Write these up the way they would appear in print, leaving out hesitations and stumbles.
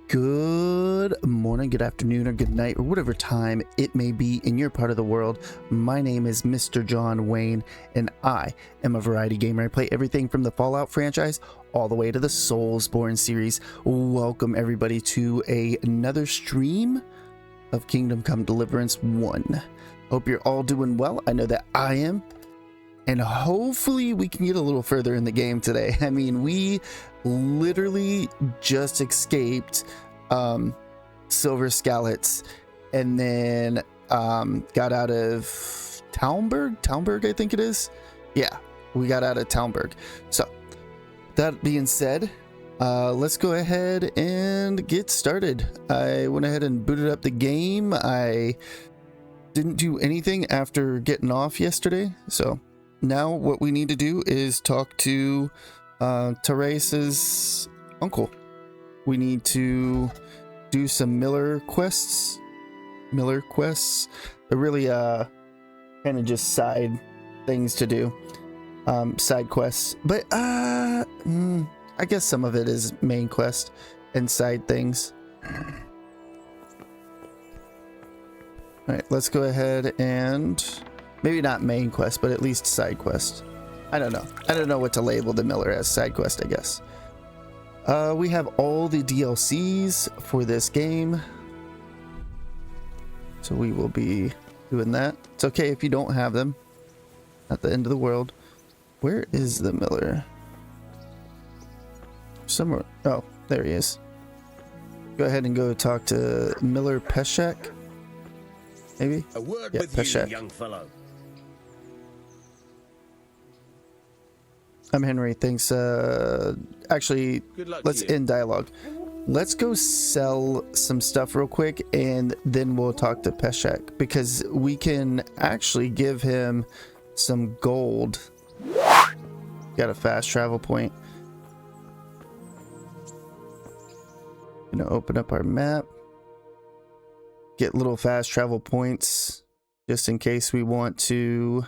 Good morning, good afternoon, or good night, or whatever time it may be in your part of the world. My name is Mr. John Wayne, and I am a variety gamer. I play everything from the Fallout franchise all the way to the Soulsborne series. Welcome everybody to another stream of Kingdom Come Deliverance 1. Hope you're all doing well. I know that I am. And hopefully we can get a little further in the game today. I mean, we literally just escaped Silver Scallots and then got out of Townburg, I think it is. Yeah, we got out of Townburg. So that being said, let's go ahead and get started. I went ahead and booted up the game. I didn't do anything after getting off yesterday, so now what we need to do is talk to Teresa's uncle. We need to do some Miller quests. They're really kind of just side things to do, side quests. But I guess some of it is main quest and side things. All right, let's go ahead and maybe not main quest, but at least side quest. I don't know what to label the Miller as. Side quest, I guess. We have all the DLCs for this game, so we will be doing that. It's okay if you don't have them. Not the end of the world. Where is the Miller? Somewhere. Oh, there he is. Go ahead and go talk to Miller Peshek. Maybe? A word yeah, with Peshek. you, young fellow. I'm Henry. Thanks. Actually, let's end dialogue. Let's go sell some stuff real quick, and then we'll talk to Peshek, because we can actually give him some gold. Got a fast travel point. Gonna open up our map. Get little fast travel points just in case we want to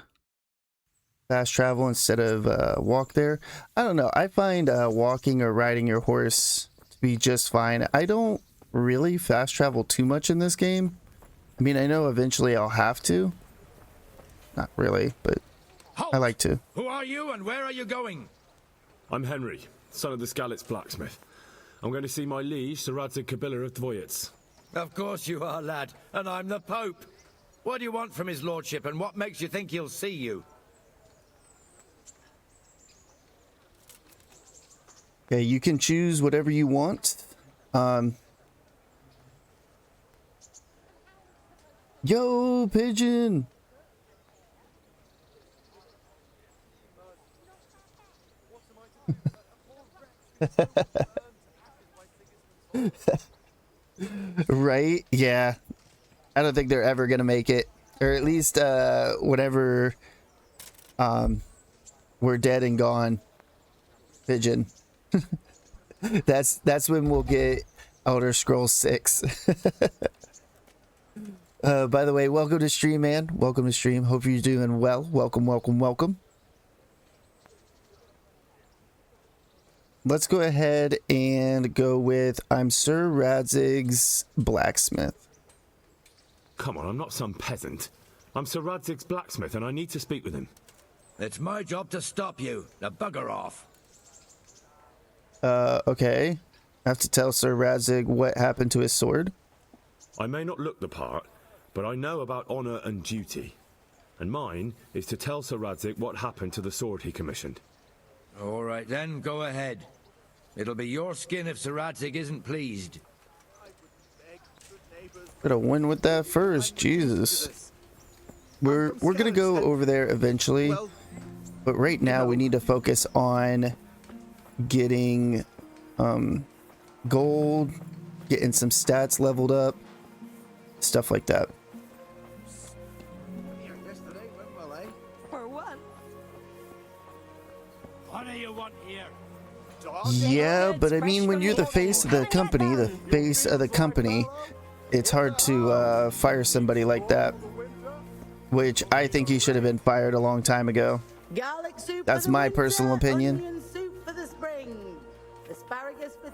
fast travel instead of walk there. I don't know. I find walking or riding your horse to be just fine. I don't really fast travel too much in this game. I mean, I know eventually I'll have to. Not really, but Halt! I like to. Who are you and where are you going? I'm Henry, son of the Scallots blacksmith. I'm going to see my liege, Sir Radzig Kabila of Dvoyets. Of course you are, lad, and I'm the Pope. What do you want from his lordship, and what makes you think he'll see you? Okay, you can choose whatever you want. Yo, pigeon! Right? Yeah. I don't think they're ever gonna make it. Or at least whatever we're dead and gone. Pigeon. That's when we'll get Elder Scrolls 6. By the way, welcome to stream, man. Welcome to stream. Hope you're doing well. Welcome. Let's go ahead and go with I'm Sir Radzig's blacksmith. Come on, I'm not some peasant. I'm Sir Radzig's blacksmith and I need to speak with him. It's my job to stop you. Now bugger off. Okay. I have to tell Sir Radzig what happened to his sword. I may not look the part, but I know about honor and duty. And mine is to tell Sir Radzig what happened to the sword he commissioned. All right then, go ahead. It'll be your skin if Sir Radzig isn't pleased. Gotta win with that first, Jesus. We're gonna go over there eventually, but right now we need to focus on getting gold, getting some stats leveled up, stuff like that. For what? What do you want here? Yeah, but I mean, when you're the face of the company, it's hard to fire somebody like that, which I think he should have been fired a long time ago. Garlic soup. That's my personal opinion. Onion soup for the spring. Asparagus for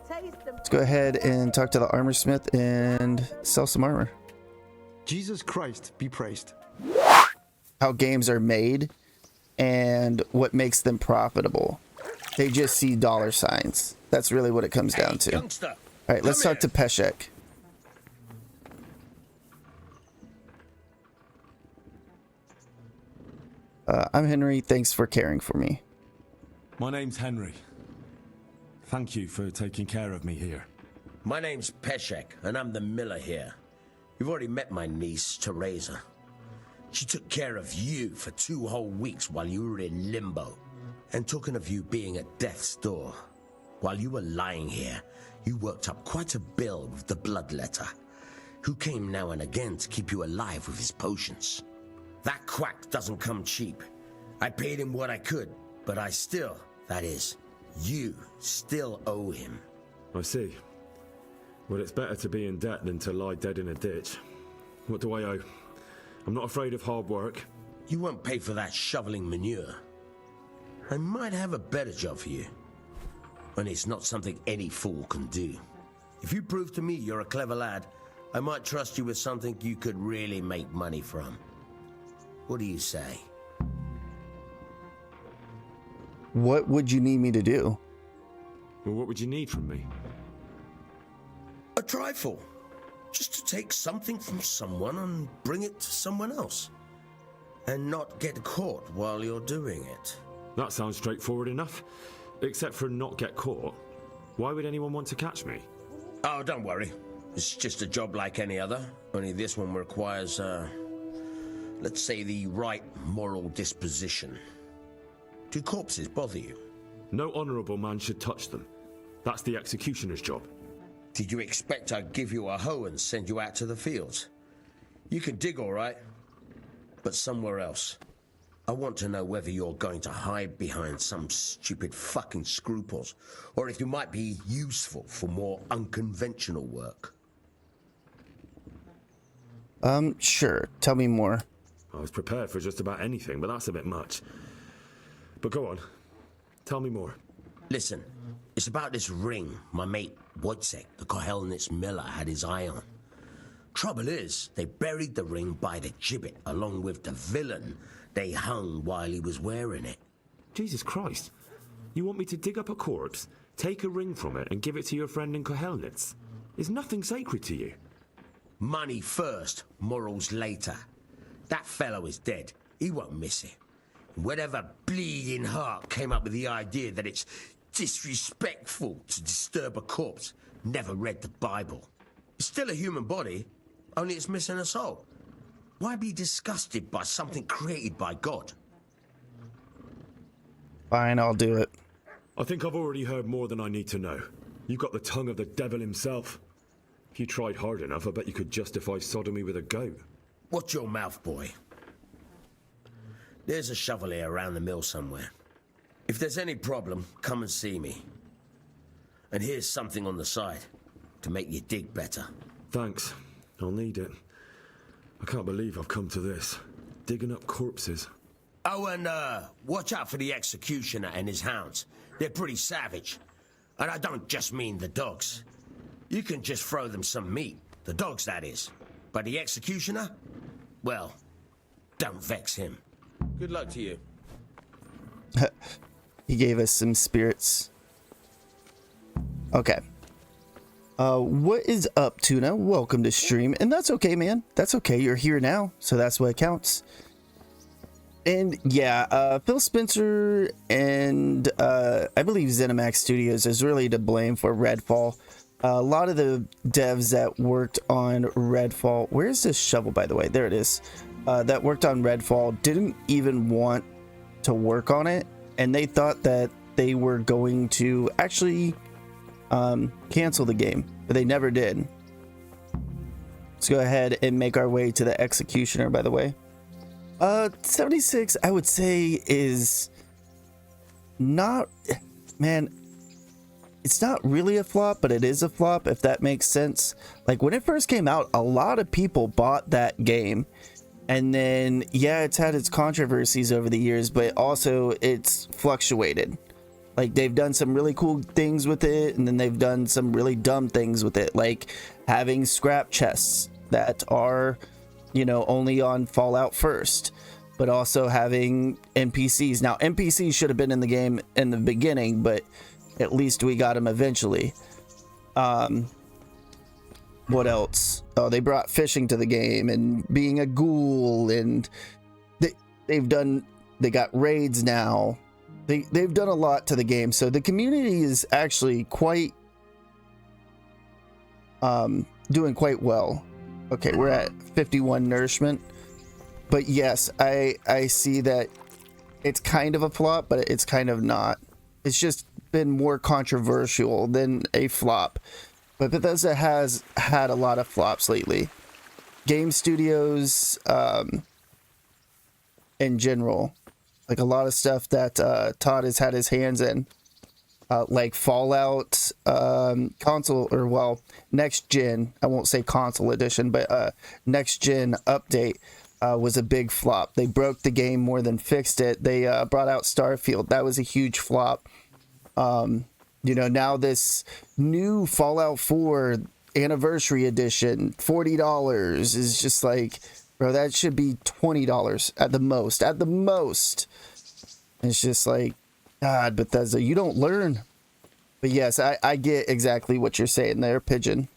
Let's go ahead and talk to the armor smith and sell some armor. Jesus Christ be praised. How games are made and what makes them profitable. They just see dollar signs. That's really what it comes down to. All right, let's talk to Peshek. I'm Henry. Thanks for caring for me. My name's Henry. Thank you for taking care of me here. My name's Peshek, and I'm the miller here. You've already met my niece, Teresa. She took care of you for 2 whole weeks while you were in limbo. And talking of you being at death's door, while you were lying here, you worked up quite a bill with the bloodletter, who came now and again to keep you alive with his potions. That quack doesn't come cheap. I paid him what I could, but I still, that is, you still owe him. I see. Well, it's better to be in debt than to lie dead in a ditch. What do I owe? I'm not afraid of hard work. You won't pay for that shoveling manure. I might have a better job for you. And it's not something any fool can do. If you prove to me you're a clever lad, I might trust you with something you could really make money from. What do you say? What would you need me to do? Well, what would you need from me? A trifle. Just to take something from someone and bring it to someone else. And not get caught while you're doing it. That sounds straightforward enough. Except for not get caught. Why would anyone want to catch me? Oh, don't worry. It's just a job like any other. Only this one requires, let's say the right moral disposition. Do corpses bother you? No honourable man should touch them. That's the executioner's job. Did you expect I'd give you a hoe and send you out to the fields? You can dig all right, but somewhere else. I want to know whether you're going to hide behind some stupid fucking scruples, or if you might be useful for more unconventional work. Sure. Tell me more. I was prepared for just about anything, but that's a bit much. But go on. Tell me more. Listen, it's about this ring my mate Wojciech, the Kohelnitz miller, had his eye on. Trouble is, they buried the ring by the gibbet along with the villain they hung while he was wearing it. Jesus Christ. You want me to dig up a corpse, take a ring from it, and give it to your friend in Kohelnitz? Is nothing sacred to you? Money first, morals later. That fellow is dead. He won't miss it. Whatever bleeding heart came up with the idea that it's disrespectful to disturb a corpse never read the Bible. It's still a human body, only it's missing a soul. Why be disgusted by something created by God? Fine, I'll do it. I think I've already heard more than I need to know. You've got the tongue of the devil himself. If you tried hard enough, I bet you could justify sodomy with a goat. Watch your mouth, boy. There's a shovel here around the mill somewhere. If there's any problem, come and see me. And here's something on the side to make you dig better. Thanks. I'll need it. I can't believe I've come to this. Digging up corpses. Oh, and watch out for the executioner and his hounds. They're pretty savage. And I don't just mean the dogs. You can just throw them some meat. The dogs, that is. But the executioner? Well, don't vex him. Good luck to you. He gave us some spirits. Okay. What is up, Tuna? Welcome to stream. And that's okay, man. That's okay. You're here now, so that's what counts. And yeah, Phil Spencer and I believe ZeniMax Studios is really to blame for Redfall. A lot of the devs that worked on Redfall, where's this shovel, by the way? There it is. That worked on Redfall didn't even want to work on it, and they thought that they were going to actually cancel the game, but they never did. Let's go ahead and make our way to the executioner, by the way. 76, I would say, is not, man, it's not really a flop, but it is a flop, if that makes sense. Like, when it first came out, a lot of people bought that game. And then, yeah, it's had its controversies over the years, but also it's fluctuated. Like, they've done some really cool things with it, and then they've done some really dumb things with it, like having scrap chests that are, you know, only on Fallout First, but also having NPCs. Now, NPCs should have been in the game in the beginning, but at least we got them eventually. What else? Oh, they brought fishing to the game and being a ghoul, and they got raids now. They've done a lot to the game, so the community is actually quite doing quite well. Okay, we're at 51 nourishment, but yes, I see that it's kind of a flop, but it's kind of not. It's just been more controversial than a flop, but Bethesda has had a lot of flops lately. Game studios in general, like a lot of stuff that Todd has had his hands in, like Fallout console, or well, next gen, I won't say console edition, but next gen update was a big flop. They broke the game more than fixed it. They brought out Starfield. That was a huge flop. You know, now this new Fallout 4 anniversary edition, $40, is just like, bro, that should be $20 at the most. At the most. It's just like, God, Bethesda, you don't learn. But yes, I get exactly what you're saying there, Pigeon.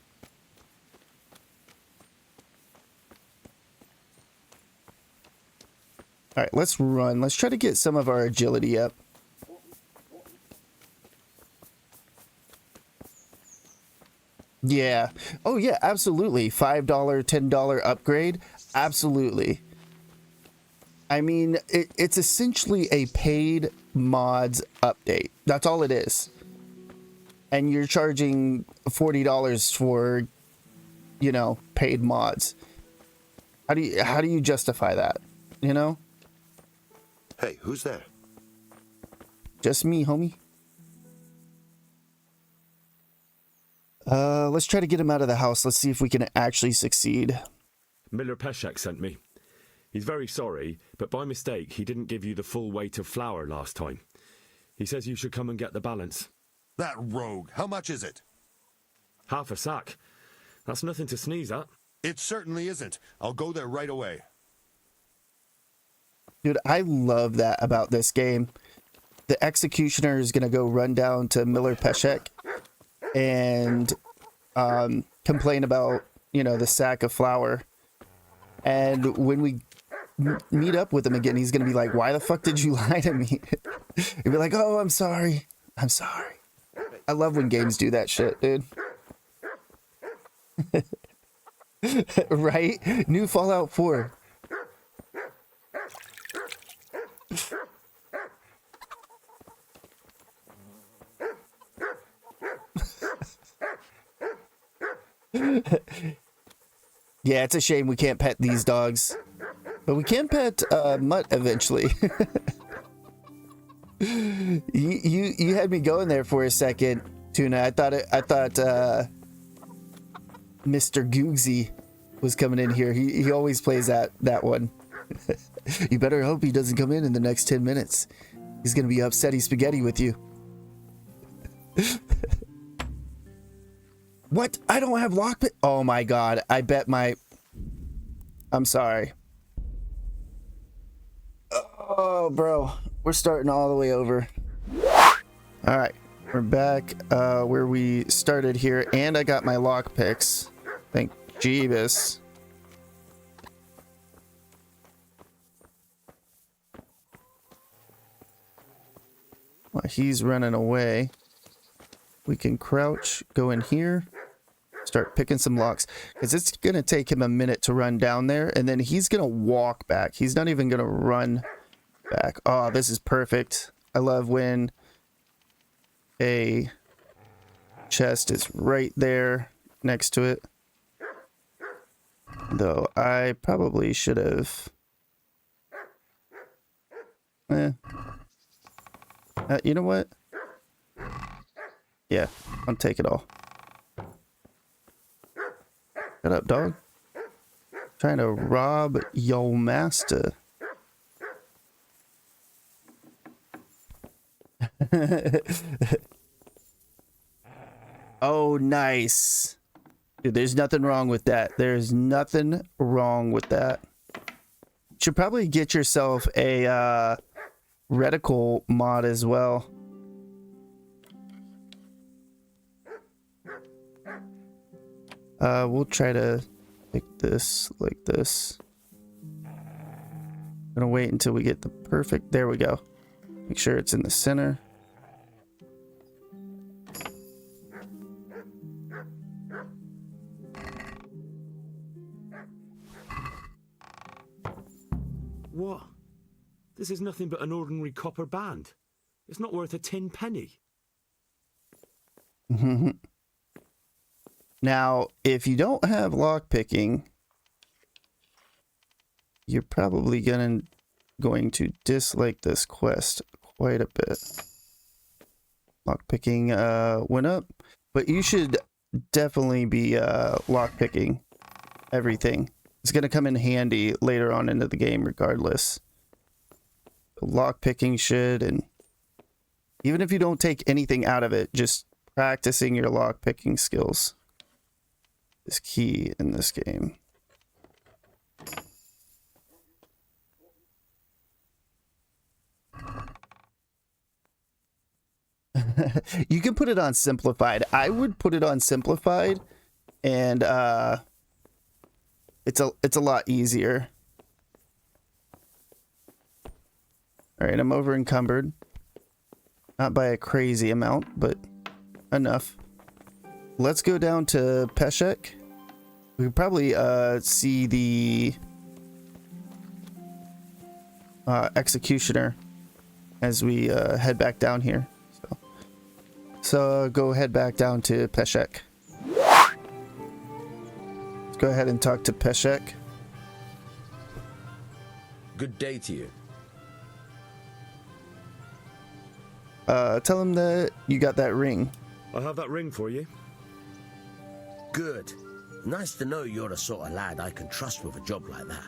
All right, let's run. Let's try to get some of our agility up. Yeah. Oh, yeah, absolutely. $5, $10 upgrade. Absolutely. I mean, it's essentially a paid mods update. That's all it is. And you're charging $40 for, you know, paid mods. How do you justify that? You know? Hey, who's there? Just me, homie. Let's try to get him out of the house. Let's see if we can actually succeed. Miller Peshek sent me. He's very sorry, but by mistake he didn't give you the full weight of flour last time. He says you should come and get the balance. That rogue. How much is it? Half a sack. That's nothing to sneeze at. It certainly isn't. I'll go there right away. Dude, I love that about this game. The executioner is going to go run down to Miller Peshek and complain about, you know, the sack of flour. And when we meet up with him again, he's going to be like, why the fuck did you lie to me? He'd be like, oh, I'm sorry. I'm sorry. I love when games do that shit, dude. Right? New Fallout 4. Yeah, it's a shame we can't pet these dogs, but we can pet Mutt eventually. You had me going there for a second, Tuna. I thought Mr. Googsy was coming in here. He always plays that one. You better hope he doesn't come in the next 10 minutes. He's gonna be upsetty spaghetti with you. What? I don't have lockpick. Oh my god! I bet my. I'm sorry. Oh, bro, we're starting all the way over. All right, we're back where we started here, and I got my lockpicks. Thank Jeebus. While he's running away, we can crouch, go in here, start picking some locks, because it's going to take him a minute to run down there, and then he's going to walk back. He's not even going to run back. Oh, this is perfect. I love when a chest is right there next to it. Though I probably should have... you know what? Yeah, I'll take it all. Shut up, dog. Trying to rob your master. Oh, nice. Dude, there's nothing wrong with that. There's nothing wrong with that. Should probably get yourself a reticle mod as well. We'll try to pick this like this. Gonna wait until we get the perfect. There we go. Make sure it's in the center. What? This is nothing but an ordinary copper band. It's not worth a 10 penny. Now, if you don't have lockpicking, you're probably going to dislike this quest quite a bit. Lockpicking went up, but you should definitely be lockpicking everything. It's going to come in handy later on into the game regardless. Lockpicking should, and even if you don't take anything out of it, just practicing your lockpicking skills is key in this game. You can put it on simplified. I would put it on simplified, and it's a lot easier. All right, I'm over encumbered. Not by a crazy amount, but enough. Let's go down to Peshek. We could probably see the executioner as we head back down here. So go head back down to Peshek. Let's go ahead and talk to Peshek. Good day to you. Tell him that you got that ring. I have that ring for you. Good. Nice to know you're the sort of lad I can trust with a job like that.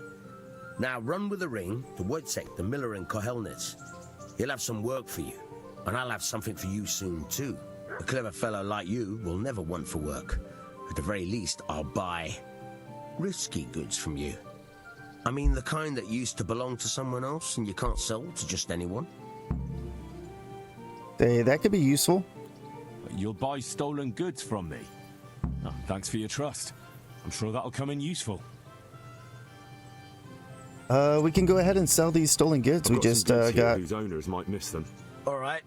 Now run with the ring to Wojciech, the miller in Kohelnitz. He'll have some work for you, and I'll have something for you soon too. A clever fellow like you will never want for work. At the very least, I'll buy risky goods from you. I mean the kind that used to belong to someone else and you can't sell to just anyone. Hey, that could be useful. You'll buy stolen goods from me. Oh, thanks for your trust. I'm sure that'll come in useful. We can go ahead and sell these stolen goods. We just got. Whose owners might miss them. All right.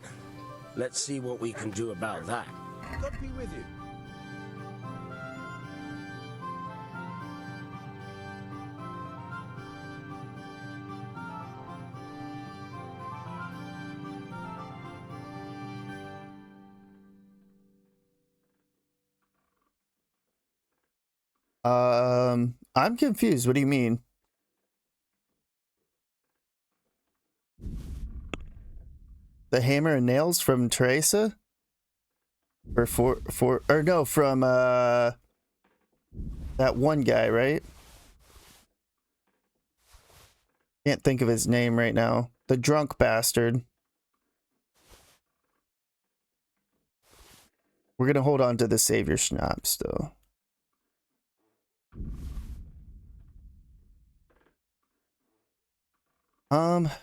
Let's see what we can do about that. God be with you. I'm confused. What do you mean? The hammer and nails from Teresa? Or from that one guy, right? Can't think of his name right now. The drunk bastard. We're gonna hold on to the savior schnapps though.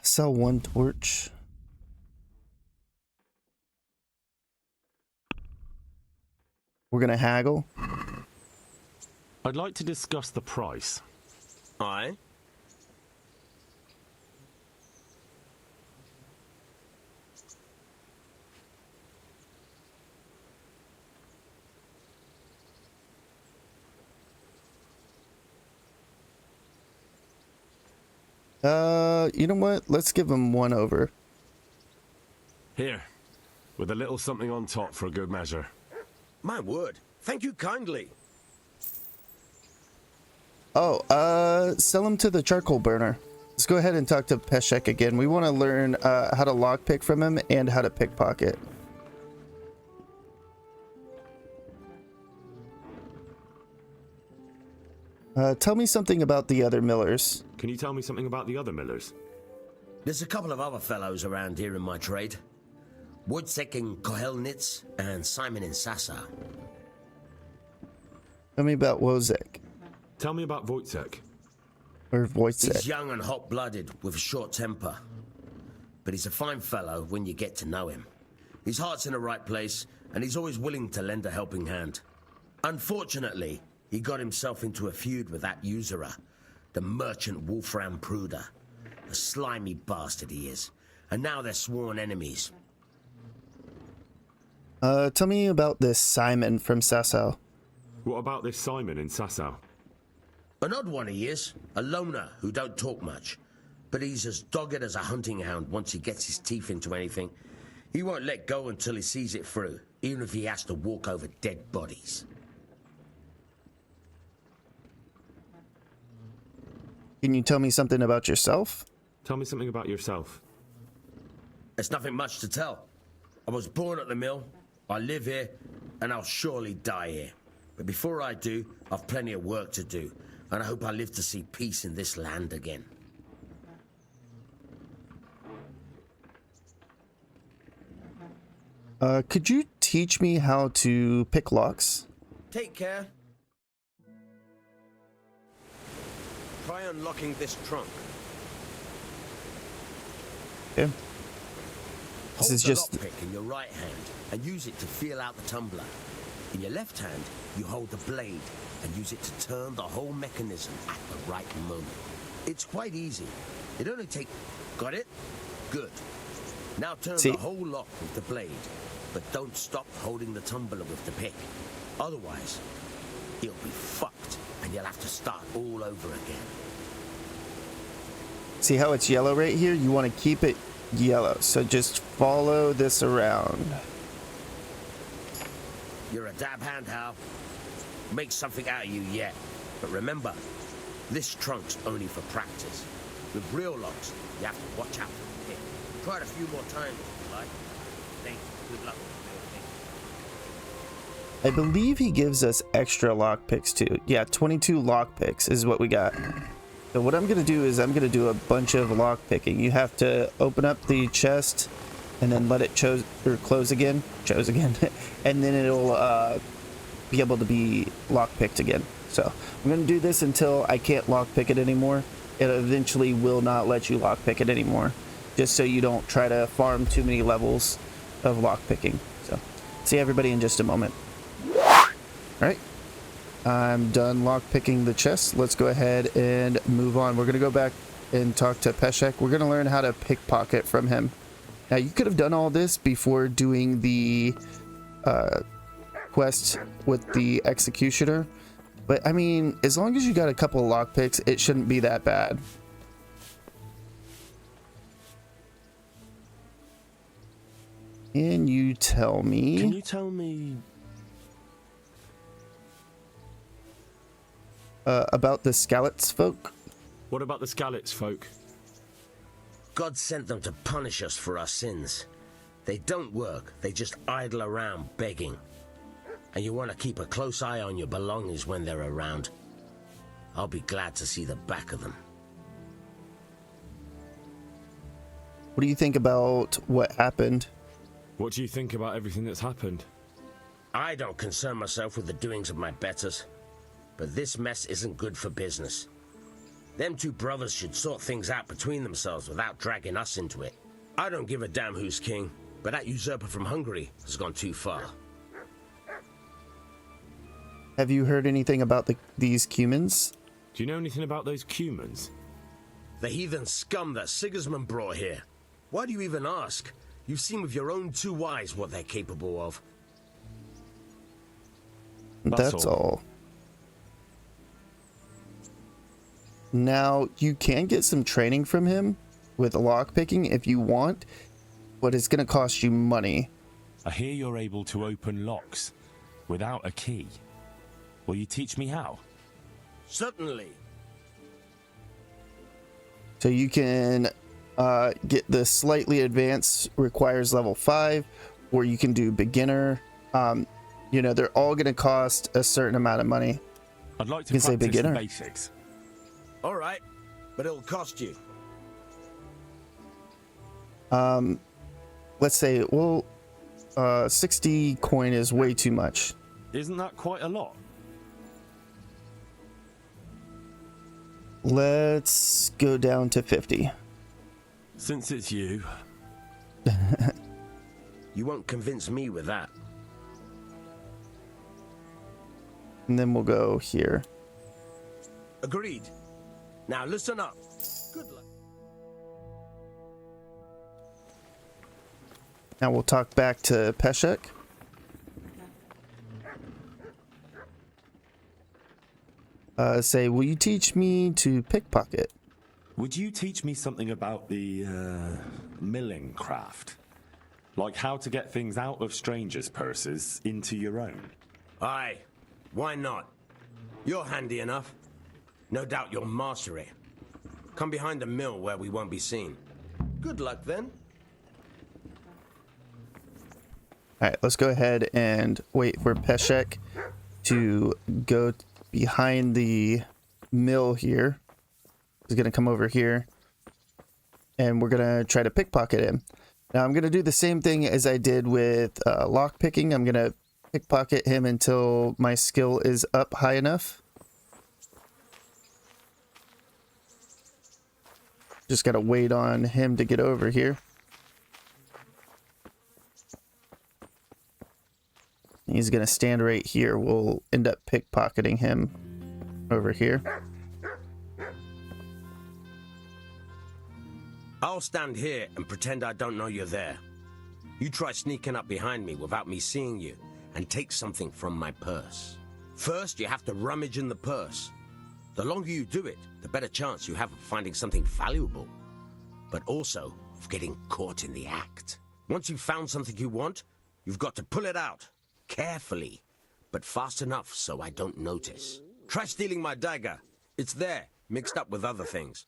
Sell one torch. We're gonna haggle. I'd like to discuss the price. Aye. You know what? Let's give him one over. Here, with a little something on top for a good measure. My word. Thank you kindly. Oh, sell him to the charcoal burner. Let's go ahead and talk to Peshek again. We want to learn how to lockpick from him and how to pickpocket. Tell me something about the other millers. Can you tell me something about the other millers? There's a couple of other fellows around here in my trade. Wojciech in Kohelnitz and Simon in Sasau. Tell me about Wozek. Tell me about Wojciech. Or He's Wojciech. young and hot-blooded with a short temper. But he's a fine fellow when you get to know him. His heart's in the right place, and he's always willing to lend a helping hand. Unfortunately, he got himself into a feud with that usurer, the merchant Wolfram Pruder. A slimy bastard he is. And now they're sworn enemies. Tell me about this Simon from Sasau. What about this Simon in Sasau? An odd one he is. A loner who don't talk much. But he's as dogged as a hunting hound once he gets his teeth into anything. He won't let go until he sees it through, even if he has to walk over dead bodies. Can you tell me something about yourself? Tell me something about yourself. There's nothing much to tell. I was born at the mill, I live here, and I'll surely die here. But before I do, I've plenty of work to do, and I hope I live to see peace in this land again. Could you teach me how to pick locks? Take care. Try unlocking this trunk. Okay. This Hold is the just... lockpick in your right hand and use it to feel out the tumbler. In your left hand, you hold the blade and use it to turn the whole mechanism at the right moment. It's quite easy. It only takes... Got it? Good. Now turn the whole lock with the blade, but don't stop holding the tumbler with the pick. Otherwise, you'll be fucked and you'll have to start all over again. See how it's yellow right here? You want to keep it yellow, so just follow this around. You're a dab hand, Hal. Make something out of you yet. But remember, this trunk's only for practice. With real locks, you have to watch out for the pick. Try it a few more times if you like. Thanks. Good luck. I believe he gives us extra lockpicks too. Yeah, 22 lockpicks is what we got. So what I'm gonna do is I'm gonna do a bunch of lockpicking. You have to open up the chest and then let it close again, and then it'll be able to be lockpicked again. So I'm gonna do this until I can't lockpick it anymore. It eventually will not let you lockpick it anymore, just so you don't try to farm too many levels of lockpicking. So see everybody in just a moment. Alright, I'm done lockpicking the chest. Let's go ahead and move on. We're going to go back and talk to Peshek. We're going to learn how to pickpocket from him. Now, you could have done all this before doing the quest with the executioner. But, I mean, as long as you got a couple of lockpicks, it shouldn't be that bad. Can you tell me... about the Skalitz folk? What about the Skalitz folk? God sent them to punish us for our sins. They don't work, they just idle around begging. And you want to keep a close eye on your belongings when they're around. I'll be glad to see the back of them. What do you think about what happened? What do you think about everything that's happened? I don't concern myself with the doings of my betters. But this mess isn't good for business. Them two brothers should sort things out between themselves without dragging us into it. I don't give a damn who's king, but that usurper from Hungary has gone too far. Have you heard anything about these Cumans? Do you know anything about those Cumans? The heathen scum that Sigismund brought here. Why do you even ask? You've seen with your own two eyes what they're capable of. That's all. Now, you can get some training from him with lockpicking if you want, but it's going to cost you money. I hear you're able to open locks without a key. Will you teach me how? Certainly. So you can get the slightly advanced, requires level 5, or you can do beginner. You know, they're all going to cost a certain amount of money. I'd like to you can say practice beginner. the basics. All right, but it'll cost you. Let's say, well, 60 coin is way too much. Isn't that quite a lot? Let's go down to 50. Since it's you. You won't convince me with that. And then we'll go here. Agreed. Now listen up. Good luck. Now we'll talk back to Peshek. Say, will you teach me to pickpocket? Would you teach me something about the milling craft? Like how to get things out of strangers' purses into your own? Aye. Why not? You're handy enough. No doubt you'll master it. Come behind the mill where we won't be seen. Good luck then. Alright, let's go ahead and wait for Peshek to go behind the mill here. He's going to come over here. And we're going to try to pickpocket him. Now I'm going to do the same thing as I did with lock picking. I'm going to pickpocket him until my skill is up high enough. Just got to wait on him to get over here. He's going to stand right here. We'll end up pickpocketing him over here. I'll stand here and pretend I don't know you're there. You try sneaking up behind me without me seeing you and take something from my purse. First, you have to rummage in the purse. The longer you do it, the better chance you have of finding something valuable, but also of getting caught in the act. Once you've found something you want, you've got to pull it out. Carefully, but fast enough so I don't notice. Try stealing my dagger. It's there, mixed up with other things.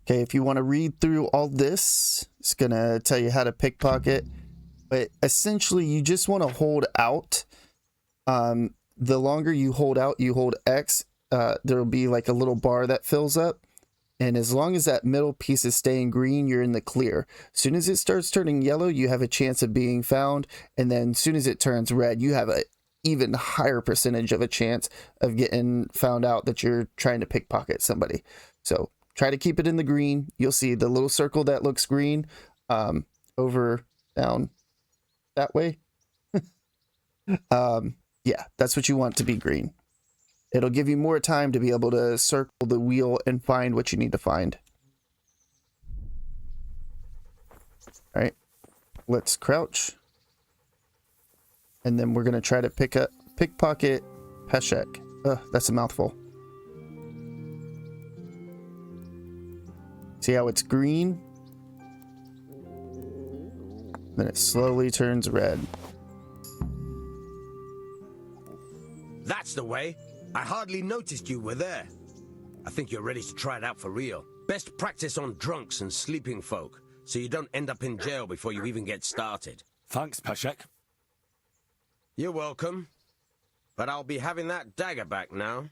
Okay, if you want to read through all this, it's going to tell you how to pickpocket. But essentially, you just want to hold out. The longer you hold out, you hold X, there'll be like a little bar that fills up. And as long as that middle piece is staying green, you're in the clear. As soon as it starts turning yellow, you have a chance of being found. And then as soon as it turns red, you have an even higher percentage of a chance of getting found out that you're trying to pickpocket somebody. So try to keep it in the green. You'll see the little circle that looks green over down that way. Yeah, that's what you want to be green. It'll give you more time to be able to circle the wheel and find what you need to find. All right, let's crouch. And then we're going to try to pickpocket Peshek. Ugh, that's a mouthful. See how it's green? Then it slowly turns red. That's the way. I hardly noticed you were there. I think you're ready to try it out for real. Best practice on drunks and sleeping folk, so you don't end up in jail before you even get started. Thanks, Peshek. You're welcome. But I'll be having that dagger back now.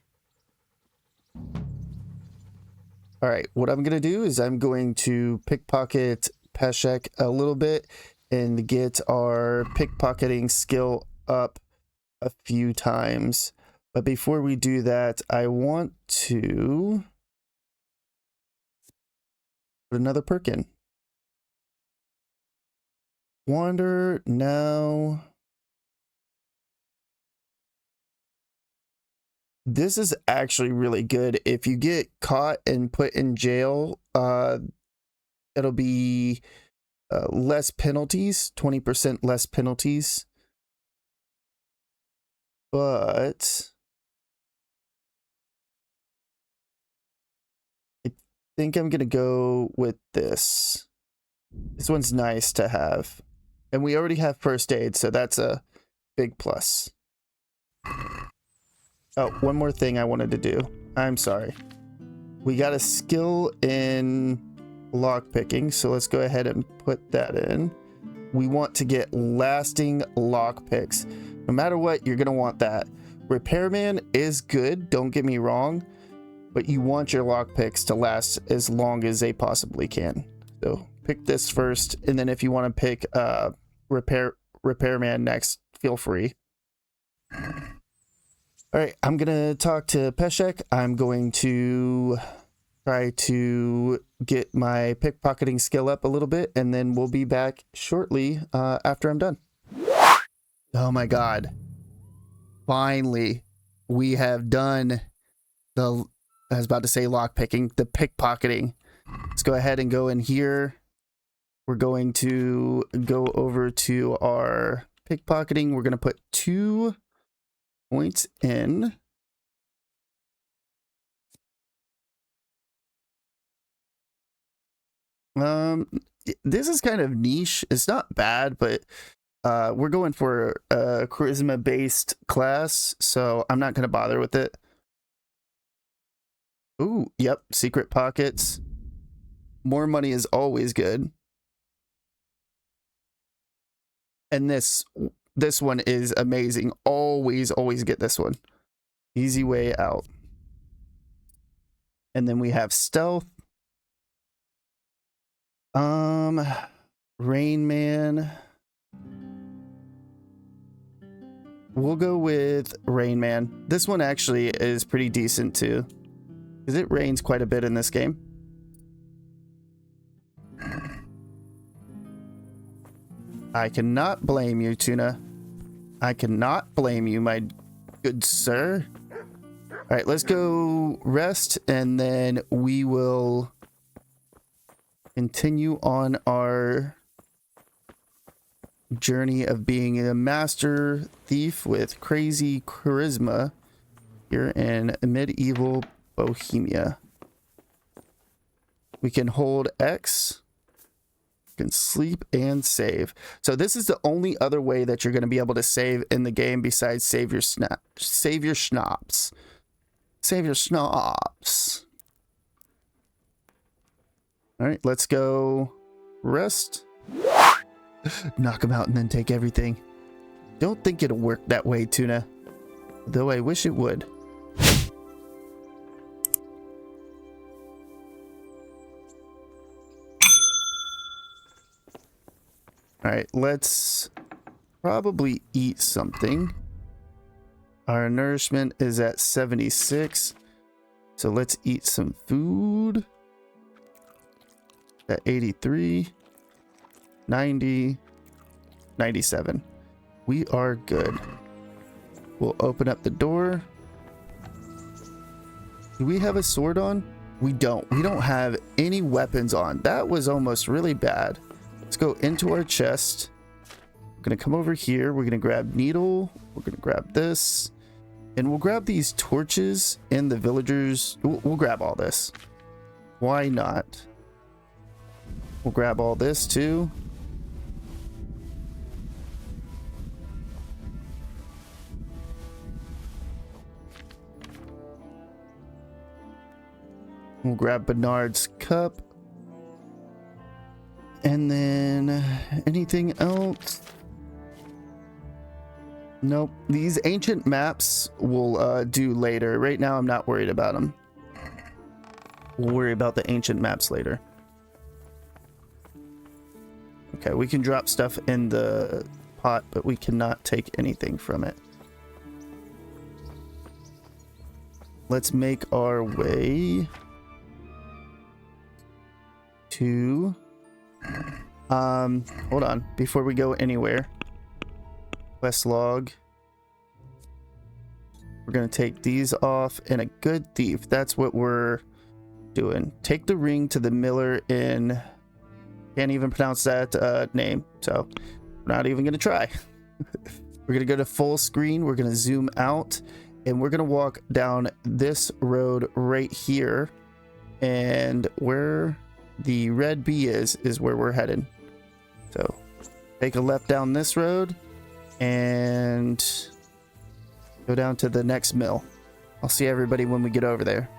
All right, what I'm going to do is I'm going to pickpocket Peshek a little bit and get our pickpocketing skill up a few times. But before we do that, I want to put another perk in. Wander now. This is actually really good. If you get caught and put in jail, it'll be less penalties, 20% less penalties. But I think I'm going to go with this. This one's nice to have. And we already have first aid, so that's a big plus. Oh, one more thing I wanted to do. I'm sorry. We got a skill in lockpicking, so let's go ahead and put that in. We want to get lasting lockpicks. No matter what, you're going to want that. Repairman is good, don't get me wrong, but you want your lockpicks to last as long as they possibly can. So pick this first, and then if you want to pick repairman next, feel free. All right, I'm gonna talk to Peshek. I'm going to try to get my pickpocketing skill up a little bit, and then we'll be back shortly after I'm done. Oh my god. Finally, we have done the, I was about to say lockpicking, the pickpocketing. Let's go ahead and go in here. We're going to go over to our pickpocketing. We're going to put 2 points in. This is kind of niche. It's not bad, but we're going for a charisma based class, so I'm not going to bother with it. Ooh, yep, secret pockets. More money is always good. And this one is amazing. Always get this one. Easy way out. And then we have stealth. Rain Man. We'll go with Rain Man. This one actually is pretty decent too, because it rains quite a bit in this game. I cannot blame you, Tuna. I cannot blame you, my good sir. All right, let's go rest, and then we will continue on our journey of being a master thief with crazy charisma here in medieval Bohemia. We can hold X. Can sleep and save. So this is the only other way that you're going to be able to save in the game besides save your schnapps. Save your schnapps. All right, let's go rest. Knock him out and then take everything. Don't think it'll work that way, Tuna. Though I wish it would. All right, let's probably eat something. Our nourishment is at 76. So let's eat some food. At 83, 90, 97. We are good. We'll open up the door. Do we have a sword on? We don't. We don't have any weapons on. That was almost really bad. Let's go into our chest. We're going to come over here. We're going to grab needle. We're going to grab this. And we'll grab these torches and the villagers. We'll grab all this. Why not? We'll grab all this too. We'll grab Bernard's cup. And then anything else? Nope. These ancient maps we'll do later. Right now I'm not worried about them. We'll worry about the ancient maps later. Okay, we can drop stuff in the pot, but we cannot take anything from it. Let's make our way to... hold on. Before we go anywhere, quest log. We're going to take these off, and a good thief. That's what we're doing. Take the ring to the miller in... Can't even pronounce that name, so we're not even going to try. We're going to go to full screen. We're going to zoom out, and we're going to walk down this road right here. And where the red bee is where we're headed. So take a left down this road and go down to the next mill. I'll see everybody when we get over there.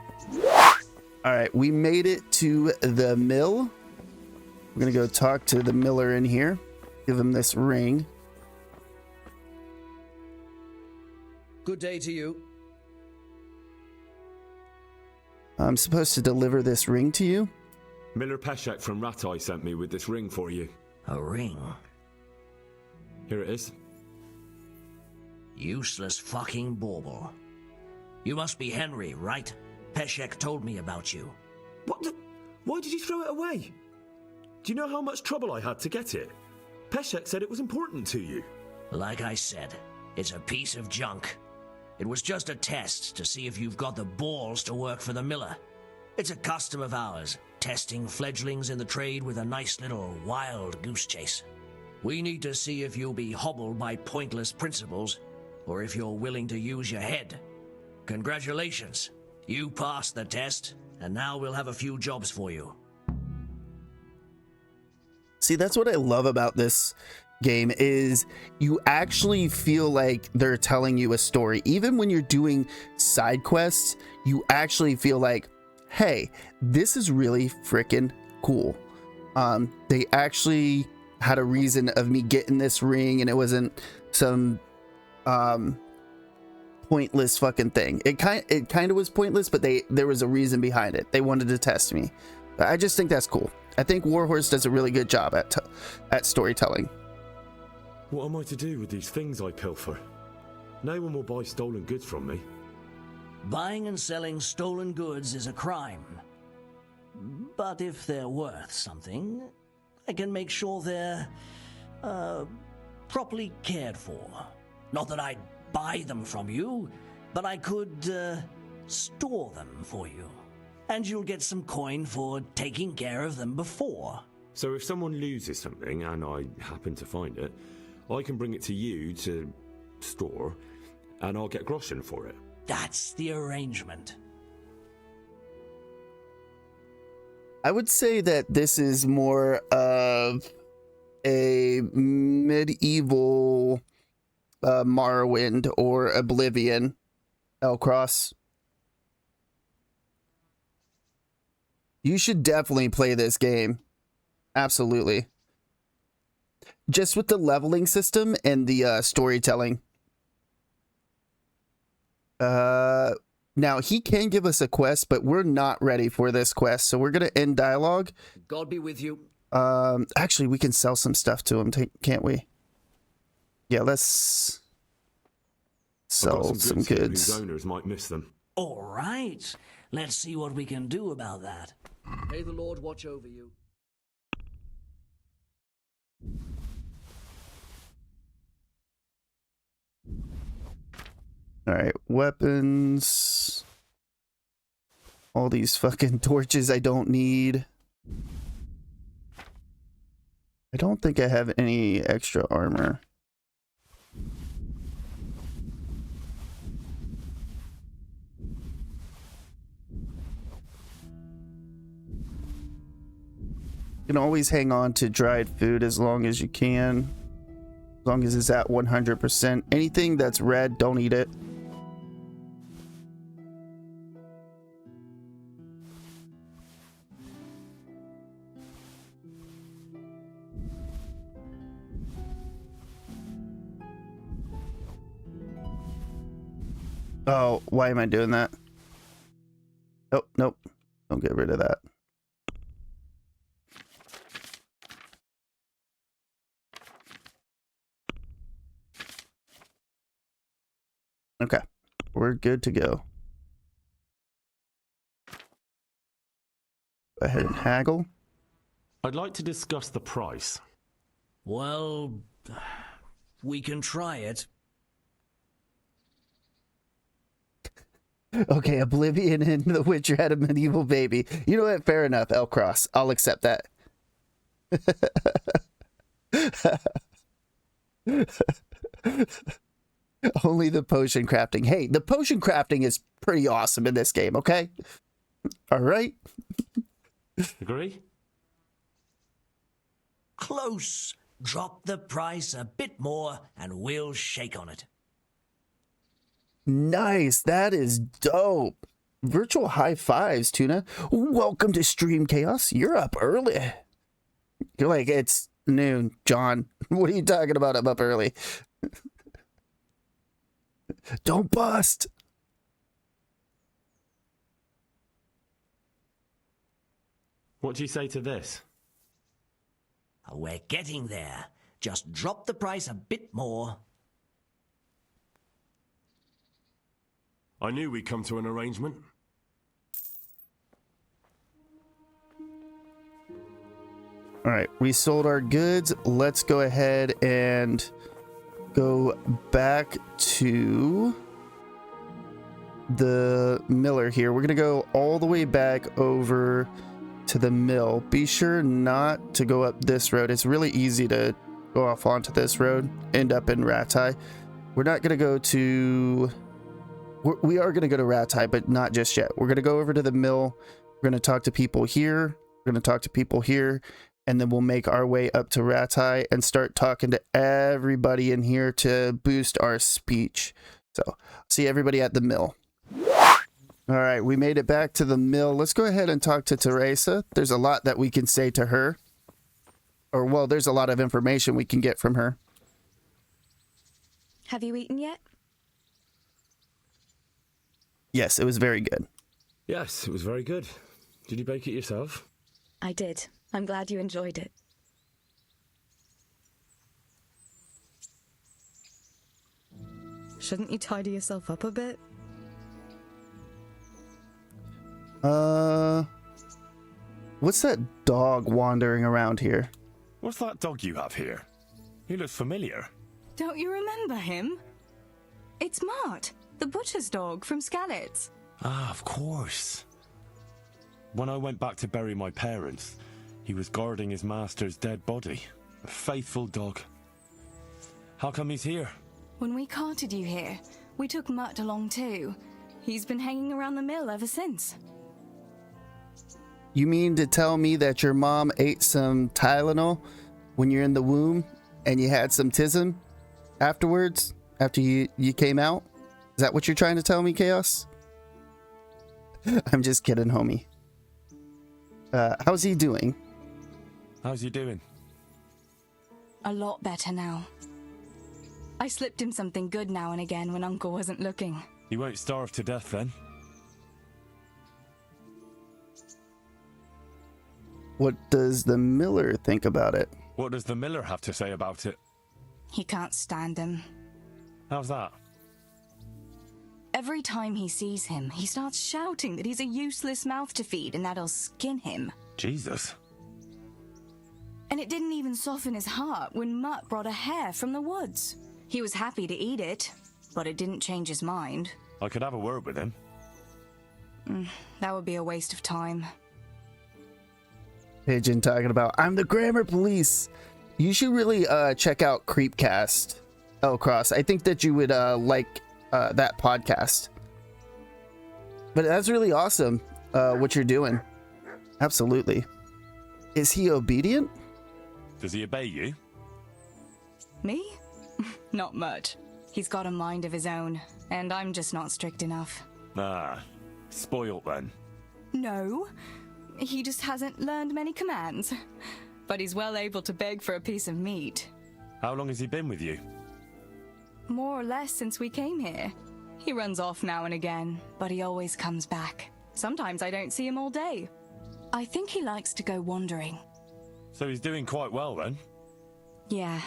All right, we made it to the mill. We're going to go talk to the miller in here. Give him this ring. Good day to you. I'm supposed to deliver this ring to you. Miller Peshek from Ratai sent me with this ring for you. A ring? Here it is. Useless fucking bauble. You must be Henry, right? Peshek told me about you. What the? Why did you throw it away? Do you know how much trouble I had to get it? Peshek said it was important to you. Like I said, it's a piece of junk. It was just a test to see if you've got the balls to work for the miller. It's a custom of ours, testing fledglings in the trade with a nice little wild goose chase. We need to see if you'll be hobbled by pointless principles, or if you're willing to use your head. Congratulations. You passed the test, and now we'll have a few jobs for you. See, that's what I love about this game is you actually feel like they're telling you a story. Even when you're doing side quests, you actually feel like, hey, this is really freaking cool. They actually had a reason of me getting this ring, and it wasn't some pointless fucking thing. It kind of was pointless, but there was a reason behind it. They wanted to test me. I just think that's cool. I think Warhorse does a really good job at storytelling. What am I to do with these things I pilfer? No one will buy stolen goods from me. Buying and selling stolen goods is a crime. But if they're worth something, I can make sure they're properly cared for. Not that I'd buy them from you, but I could store them for you. And you'll get some coin for taking care of them before. So if someone loses something and I happen to find it, I can bring it to you to store, and I'll get groschen for it. That's the arrangement. I would say that this is more of a medieval Morrowind or Oblivion L-Cross. You should definitely play this game. Absolutely. Just with the leveling system and the storytelling. Now, he can give us a quest, but we're not ready for this quest, so we're going to end dialogue. God be with you. Actually, we can sell some stuff to him, can't we? Yeah, let's sell some goods. Whose owners might miss them. All right. Let's see what we can do about that. May the Lord watch over you. All right, weapons. All these fucking torches I don't need. I don't think I have any extra armor. You can always hang on to dried food as long as you can. As long as it's at 100%. Anything that's red, don't eat it. Oh, why am I doing that? Oh, nope. Don't get rid of that. Okay, we're good to go. Go ahead and haggle. I'd like to discuss the price. Well, we can try it. Okay, Oblivion and The Witcher had a medieval baby. You know what? Fair enough, L-Cross. I'll accept that. Only the potion crafting. Hey, the potion crafting is pretty awesome in this game, okay? All right. Agree? Close. Drop the price a bit more and we'll shake on it. Nice. That is dope. Virtual high fives, Tuna. Welcome to Stream Chaos. You're up early. You're like, it's noon, John. What are you talking about? I'm up early. Don't bust. What do you say to this? We're getting there. Just drop the price a bit more. I knew we'd come to an arrangement. All right, we sold our goods. Let's go ahead and go back to the miller here. We're going to go all the way back over to the mill. Be sure not to go up this road. It's really easy to go off onto this road, end up in Ratai. We're not going to go to... We are going to go to Ratai, but not just yet. We're going to go over to the mill. We're going to talk to people here. We're going to talk to people here. And then we'll make our way up to Ratai and start talking to everybody in here to boost our speech. So, see everybody at the mill. All right, we made it back to the mill. Let's go ahead and talk to Teresa. There's a lot that we can say to her. Or, well, there's a lot of information we can get from her. Have you eaten yet? Yes, it was very good. Yes, it was very good. Did you bake it yourself? I did. I'm glad you enjoyed it. Shouldn't you tidy yourself up a bit? What's that dog wandering around here? What's that dog you have here? He looks familiar. Don't you remember him? It's Mart, the butcher's dog from Skalitz. Ah, of course. When I went back to bury my parents, he was guarding his master's dead body. A faithful dog. How come he's here? When we carted you here, we took Mart along too. He's been hanging around the mill ever since. You mean to tell me that your mom ate some Tylenol when you're in the womb and you had some tism afterwards, after you came out? Is that what you're trying to tell me, Chaos? I'm just kidding, homie. How's he doing? How's he doing? A lot better now. I slipped him something good now and again when Uncle wasn't looking. He won't starve to death then? What does the miller think about it? What does the miller have to say about it? He can't stand him. How's that? Every time he sees him, he starts shouting that he's a useless mouth to feed and that'll skin him. Jesus. And it didn't even soften his heart when Mutt brought a hare from the woods. He was happy to eat it, but it didn't change his mind. I could have a word with him. That would be a waste of time. Pigeon talking about, I'm the grammar police. You should really check out Creepcast, L-Cross. I think that you would like that podcast. But that's really awesome, what you're doing. Absolutely. Is he obedient? Does he obey you? Me? Not much. He's got a mind of his own, and I'm just not strict enough. Ah, spoilt then. No, he just hasn't learned many commands. But he's well able to beg for a piece of meat. How long has he been with you? More or less since we came here. He runs off now and again, but he always comes back. Sometimes I don't see him all day. I think he likes to go wandering. So he's doing quite well then? Yeah.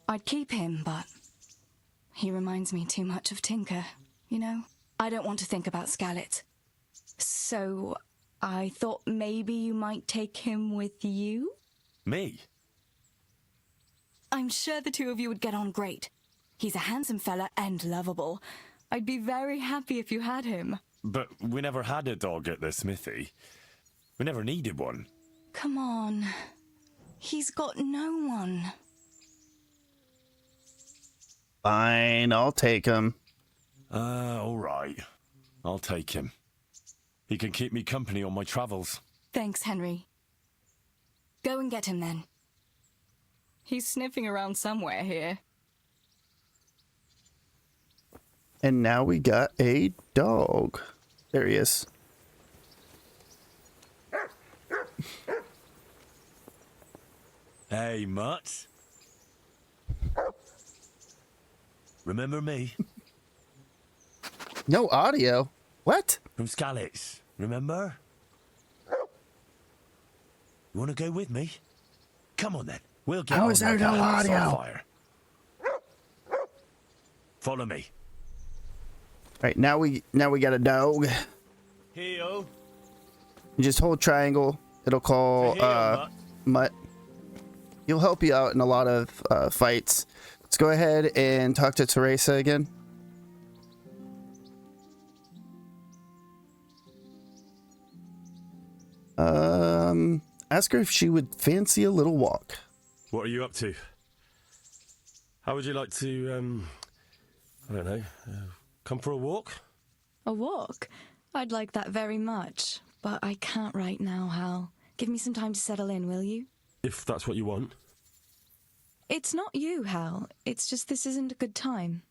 I'd keep him, but he reminds me too much of Tinker, you know? I don't want to think about Skalitz. So I thought maybe you might take him with you? Me? I'm sure the two of you would get on great. He's a handsome fella and lovable. I'd be very happy if you had him. But we never had a dog at the smithy. We never needed one. Come on. He's got no one. Fine, I'll take him. All right. I'll take him. He can keep me company on my travels. Thanks, Henry. Go and get him then. He's sniffing around somewhere here. And now we got a dog. There he is. Hey, Mutt. Remember me? No audio. What? From Skalitz, remember? You want to go with me? Come on then. We'll get How on is there like a no house on audio? fire. Follow me. Right, now we got a dog. Heel. You just hold triangle. It'll call Mutt. He'll help you out in a lot of fights. Let's go ahead and talk to Teresa again. Ask her if she would fancy a little walk. What are you up to? How would you like to, I don't know, come for a walk? A walk? I'd like that very much, but I can't right now, Hal. Give me some time to settle in, will you? If that's what you want. It's not you, Hal. It's just this isn't a good time.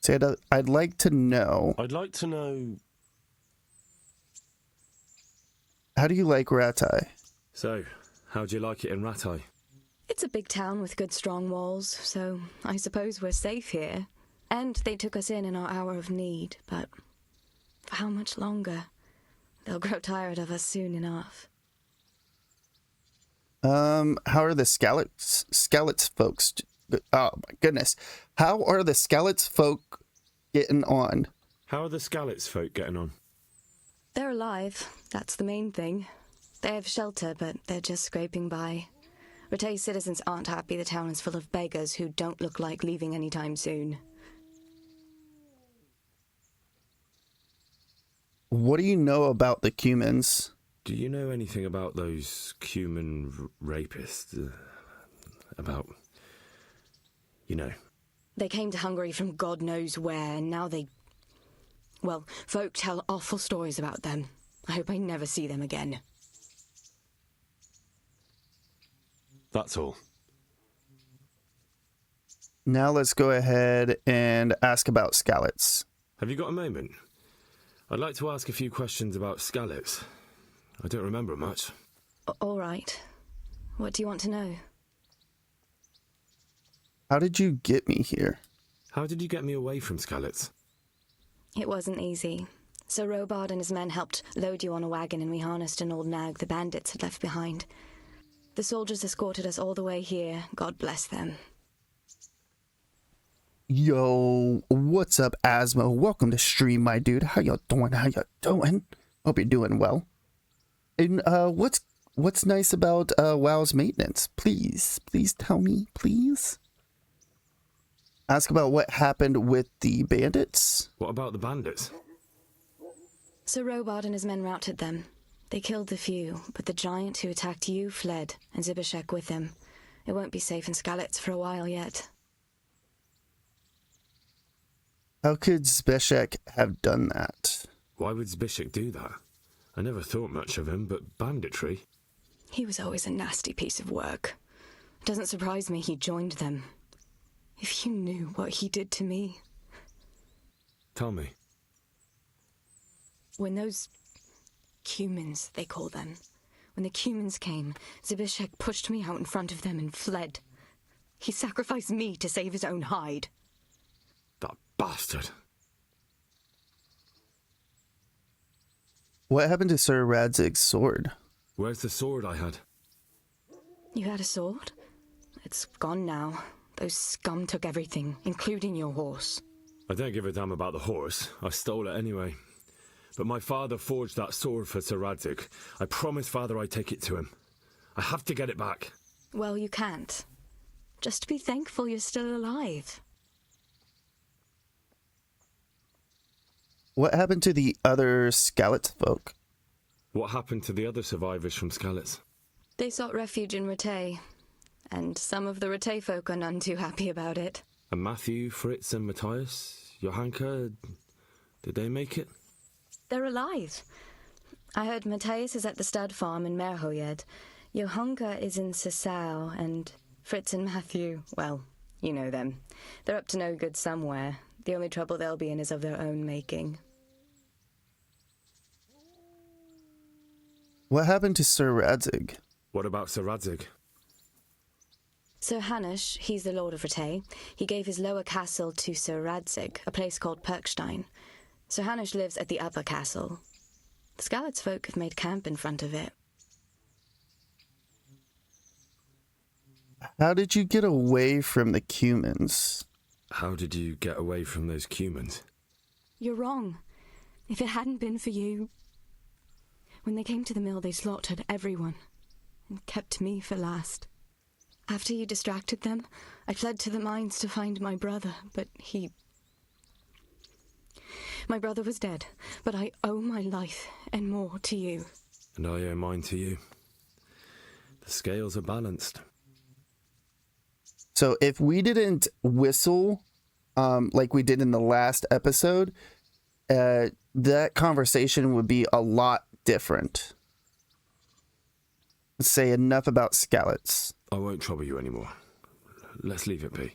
See, I'd like to know. I'd like to know. How do you like Ratai? So, how'd you like it in Ratai? It's a big town with good strong walls, so I suppose we're safe here. And they took us in our hour of need, but for how much longer? They'll grow tired of us soon enough. How are the Skalitz folks? Oh my goodness. How are the Skalitz folk getting on? How are the Skalitz folk getting on? They're alive. That's the main thing. They have shelter, but they're just scraping by. Rattay's citizens aren't happy the town is full of beggars who don't look like leaving anytime soon. What do you know about the Cumans? Do you know anything about those Cuman rapists? About, you know. They came to Hungary from God knows where, and now well, folk tell awful stories about them. I hope I never see them again. That's all. Now let's go ahead and ask about Skalitz. Have you got a moment? I'd like to ask a few questions about Skalitz. I don't remember much. All right. What do you want to know? How did you get me here? How did you get me away from Skalitz? It wasn't easy. Sir Robard and his men helped load you on a wagon, and we harnessed an old nag the bandits had left behind. The soldiers escorted us all the way here. God bless them. Yo, what's up, Asmo? Welcome to stream, my dude. How y'all doing? Hope you're doing well. And what's nice about WoW's maintenance? Please tell me, please. Ask about what happened with the bandits. What about the bandits? Sir Robard and his men routed them. They killed the few, but the giant who attacked you fled, and Zibishek with him. It won't be safe in Skalitz for a while yet. How could Zibishek have done that? Why would Zbyszek do that? I never thought much of him, but banditry? He was always a nasty piece of work. It doesn't surprise me he joined them. If you knew what he did to me. Tell me. When those Cumans, they call them, when the Cumans came, Zbyszek pushed me out in front of them and fled. He sacrificed me to save his own hide. That bastard. What happened to Sir Radzig's sword? Where's the sword I had? You had a sword? It's gone now. Those scum took everything, including your horse. I don't give a damn about the horse. I stole it anyway. But my father forged that sword for Sir Radzig. I promised father I'd take it to him. I have to get it back. Well, you can't. Just be thankful you're still alive. What happened to the other Skalitz folk? What happened to the other survivors from Skalitz? They sought refuge in Rattay, and some of the Rattay folk are none too happy about it. And Matthew, Fritz and Matthias, Johanka, did they make it? They're alive. I heard Matthias is at the stud farm in Merhoyed. Johanka is in Sasau, and Fritz and Matthew, well, you know them. They're up to no good somewhere. The only trouble they'll be in is of their own making. What happened to Sir Radzig? What about Sir Radzig? Sir Hanush, he's the Lord of Rattay. He gave his lower castle to Sir Radzig, a place called Perkstein. Sir Hanush lives at the upper castle. The Skalitz folk have made camp in front of it. How did you get away from the Cumans? How did you get away from those Cumans? You're wrong. If it hadn't been for you... When they came to the mill, they slaughtered everyone and kept me for last. After you distracted them, I fled to the mines to find my brother, but he... My brother was dead, but I owe my life and more to you. And I owe mine to you. The scales are balanced. So if we didn't whistle like we did in the last episode, that conversation would be a lot different. Let's say enough about Skalitz. I won't trouble you anymore. Let's leave it be.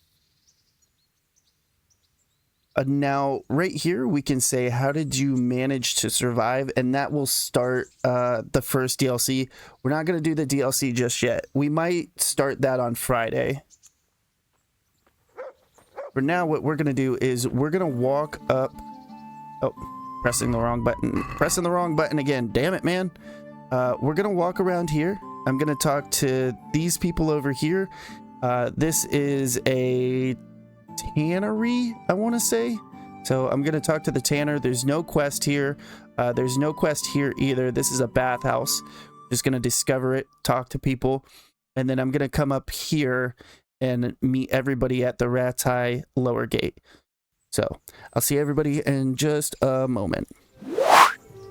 Now, right here, we can say, how did you manage to survive? And that will start the first DLC. We're not going to do the DLC just yet. We might start that on Friday. For now, what we're going to do is we're going to walk up. Oh, pressing the wrong button. Pressing the wrong button again. Damn it, man. We're going to walk around here. I'm going to talk to these people over here. This is a tannery, I want to say. So I'm going to talk to the tanner. There's no quest here. There's no quest here either. This is a bathhouse. Just going to discover it, talk to people. And then I'm going to come up here and meet everybody at the Ratai lower gate. So I'll see everybody in just a moment. All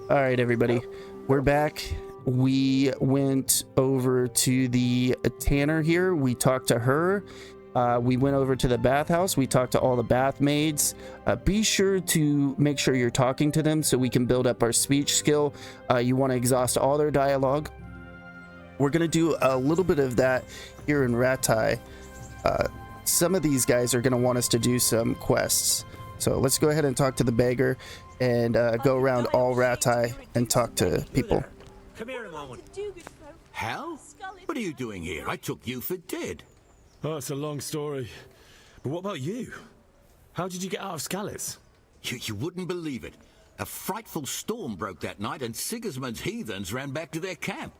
right, everybody, we're back. We went over to the tanner here. We talked to her. We went over to the bathhouse. We talked to all the bath maids. Be sure to make sure you're talking to them so we can build up our speech skill. You want to exhaust all their dialogue. We're going to do a little bit of that here in Ratai. Some of these guys are going to want us to do some quests. So let's go ahead and talk to the beggar and go around all Ratai and talk to people. Come here a moment. Hal? What are you doing here? I took you for dead. Oh, it's a long story. But what about you? How did you get out of Skalitz? You wouldn't believe it. A frightful storm broke that night and Sigismund's heathens ran back to their camp.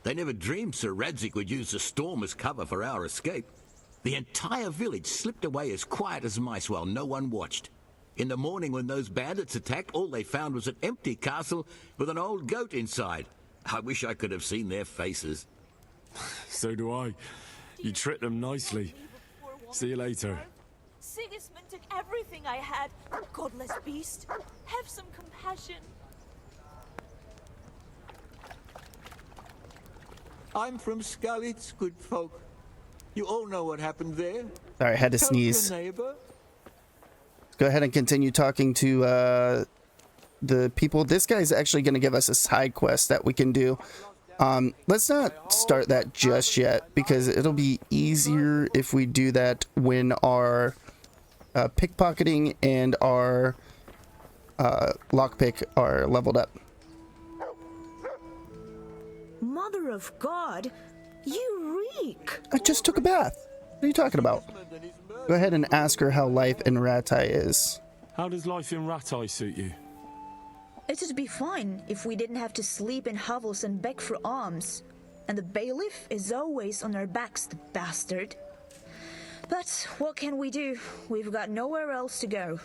They never dreamed Sir Radzig would use the storm as cover for our escape. The entire village slipped away as quiet as mice while no one watched. In the morning when those bandits attacked, all they found was an empty castle with an old goat inside. I wish I could have seen their faces. So do I. You tricked them nicely. See you later. Sigismund took everything I had. Godless beast. Have some compassion. I'm from Skalitz, good folk. You all know what happened there. Sorry, I had to sneeze. Go ahead and continue talking to the people. This guy's actually going to give us a side quest that we can do. Let's not start that just yet because it'll be easier if we do that when our pickpocketing and our lockpick are leveled up. Mother of God, you reek. I just took a bath. What are you talking about? Go ahead and ask her how life in Ratai is. How does life in Ratai suit you? It'd be fine if we didn't have to sleep in hovels and beg for alms. And the bailiff is always on our backs, the bastard. But what can we do? We've got nowhere else to go.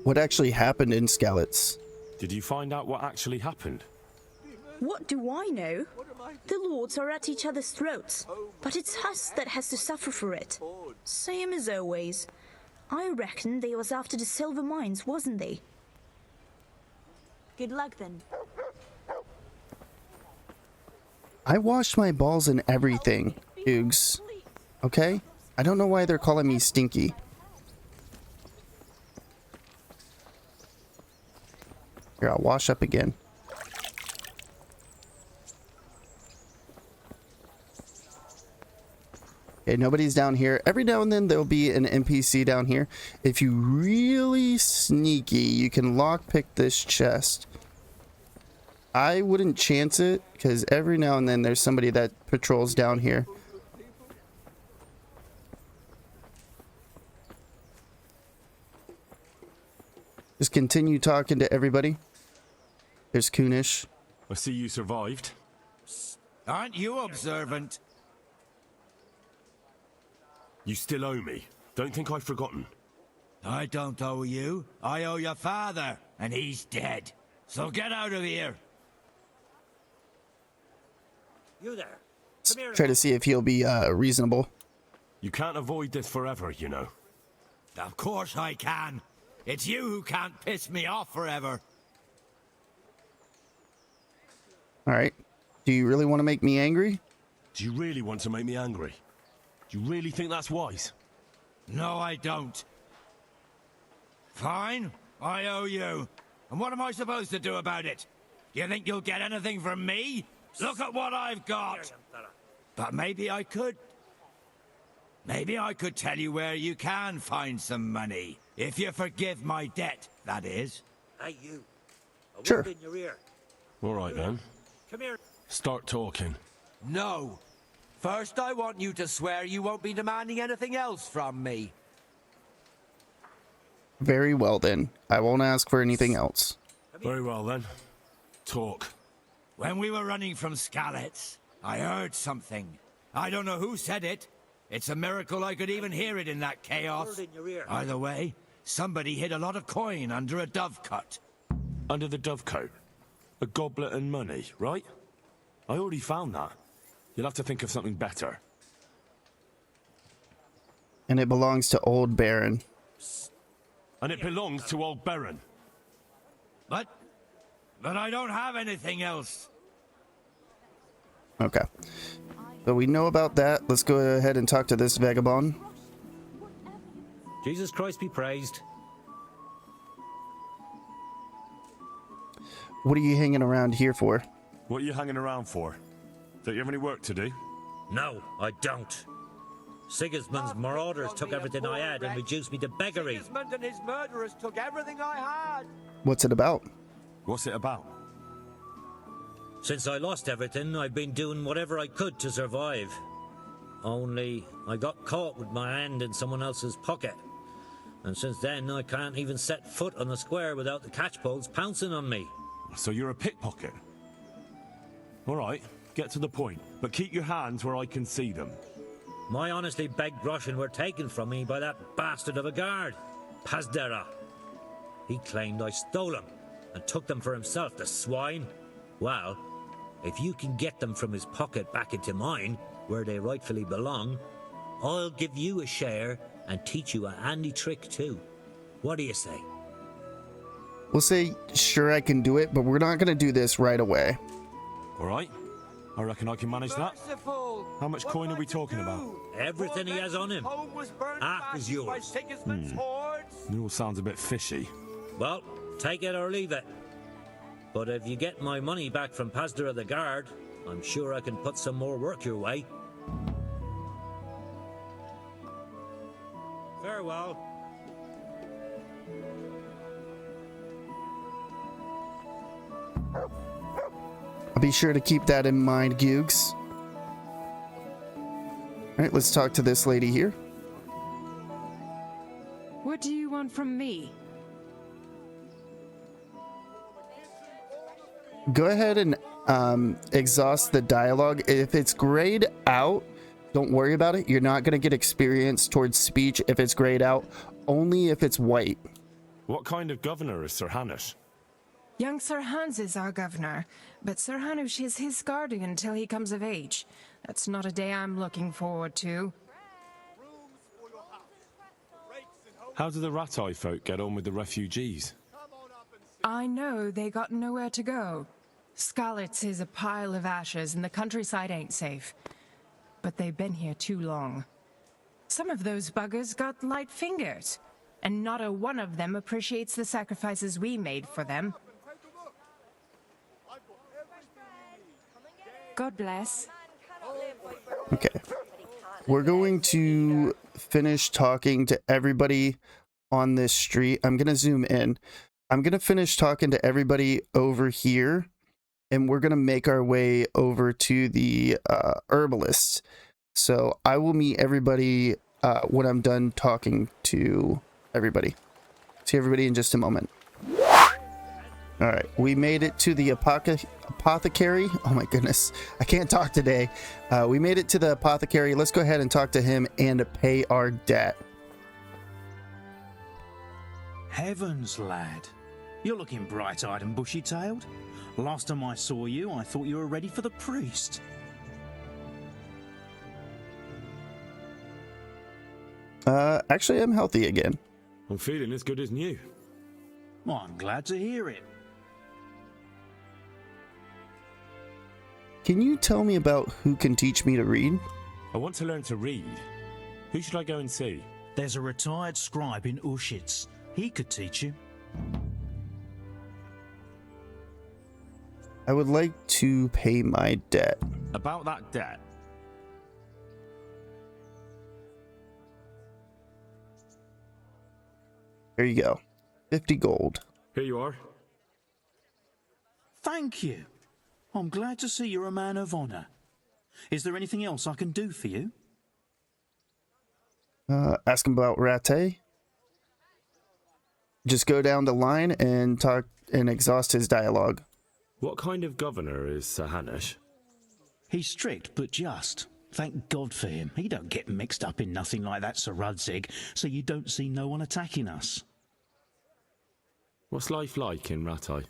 What actually happened in Skalitz? Did you find out what actually happened? What do I know? The lords are at each other's throats, but it's us that has to suffer for it. Same as always. I reckon they was after the silver mines, wasn't they? Good luck then. I washed my balls and everything, Oogs. Okay? I don't know why they're calling me stinky. Here, I'll wash up again. Okay, nobody's down here. Every now and then there'll be an NPC down here. If you really sneaky, you can lockpick this chest. I wouldn't chance it because every now and then there's somebody that patrols down here. Just continue talking to everybody. There's Kunish. I see you survived. Aren't you observant? You still owe me. Don't think I've forgotten. I don't owe you. I owe your father, and he's dead. So get out of here. You there. Come here. Try to see if he'll be reasonable. You can't avoid this forever, you know. Of course I can. It's you who can't piss me off forever. All right. Do you really want to make me angry? Do you really want to make me angry? Do you really think that's wise? No, I don't. Fine. I owe you. And what am I supposed to do about it? Do you think you'll get anything from me? Look at what I've got. But maybe I could. Maybe I could tell you where you can find some money. If you forgive my debt, that is. Hey, you. A Sure. word in your ear. All right, then. Come here. Start talking. No. First, I want you to swear you won't be demanding anything else from me. Very well, then. I won't ask for anything else. Very well, then. Talk. When we were running from Skalitz, I heard something. I don't know who said it. It's a miracle I could even hear it in that chaos. Word in your ear. Either way, somebody hid a lot of coin under a dovecote. Under the dovecote? A goblet and money, right? I already found that. You'll have to think of something better. And it belongs to Old Baron. And it belongs to old Baron. But I don't have anything else. Okay. So we know about that. Let's go ahead and talk to this vagabond. Jesus Christ be praised. What are you hanging around here for? What are you hanging around for? Don't you have any work to do? No, I don't. Sigismund's marauders took everything I had and reduced me to beggary. Sigismund and his murderers took everything I had. What's it about? What's it about? Since I lost everything, I've been doing whatever I could to survive. Only, I got caught with my hand in someone else's pocket. And since then, I can't even set foot on the square without the catchpoles pouncing on me. So you're a pickpocket? All right, get to the point, but keep your hands where I can see them. My honestly begged groschen were taken from me by that bastard of a guard, Pazdera. He claimed I stole them and took them for himself, the swine. Well, if you can get them from his pocket back into mine, where they rightfully belong, I'll give you a share and teach you a handy trick too. What do you say? We'll say, sure, I can do it, but we're not going to do this right away. All right, I reckon I can manage that. How much coin are we talking about? Everything he has on him. Half is yours. It all sounds a bit fishy. Well, take it or leave it. But if you get my money back from Pazdera the guard, I'm sure I can put some more work your way. Farewell. I'll be sure to keep that in mind, Googs. All right, let's talk to this lady here. What do you want from me? Go ahead and exhaust the dialogue. If it's grayed out, don't worry about it. You're not going to get experience towards speech if it's grayed out, only if it's white. What kind of governor is Sir Hanush? Young Sir Hans is our governor, but Sir Hanush is his guardian until he comes of age. That's not a day I'm looking forward to. How do the Ratai folk get on with the refugees? I know they got nowhere to go. Skalitz is a pile of ashes and the countryside ain't safe. But they've been here too long. Some of those buggers got light fingers, and not a one of them appreciates the sacrifices we made for them. God bless. Okay. We're going to finish talking to everybody on this street. I'm going to zoom in. I'm going to finish talking to everybody over here, and we're going to make our way over to the herbalist. So I will meet everybody when I'm done talking to everybody. See everybody in just a moment. All right, we made it to the apothecary. Oh my goodness, I can't talk today. We made it to the apothecary. Let's go ahead and talk to him and pay our debt. Heavens, lad. You're looking bright-eyed and bushy-tailed. Last time I saw you, I thought you were ready for the priest. Actually, I'm healthy again. I'm feeling as good as new. Well, I'm glad to hear it. Can you tell me about who can teach me to read? I want to learn to read. Who should I go and see? There's a retired scribe in Ushitz. He could teach you. I would like to pay my debt. About that debt? Here you go. 50 gold. Here you are. Thank you. I'm glad to see you're a man of honor. Is there anything else I can do for you? Ask him about Rattay. Just go down the line and talk and exhaust his dialogue. What kind of governor is Sir Hanush? He's strict but just. Thank God for him. He don't get mixed up in nothing like that, Sir Rudzig, so you don't see no one attacking us. What's life like in Rattay?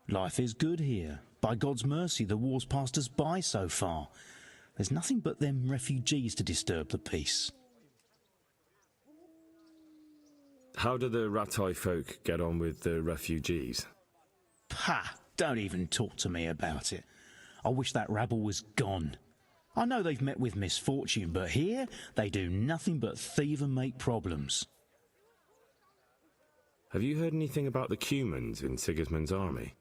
Life is good here. By God's mercy, the war's passed us by so far. There's nothing but them refugees to disturb the peace. How do the Rattay folk get on with the refugees? Pah! Don't even talk to me about it. I wish that rabble was gone. I know they've met with misfortune, but here they do nothing but thieve and make problems. Have you heard anything about the Cumans in Sigismund's army?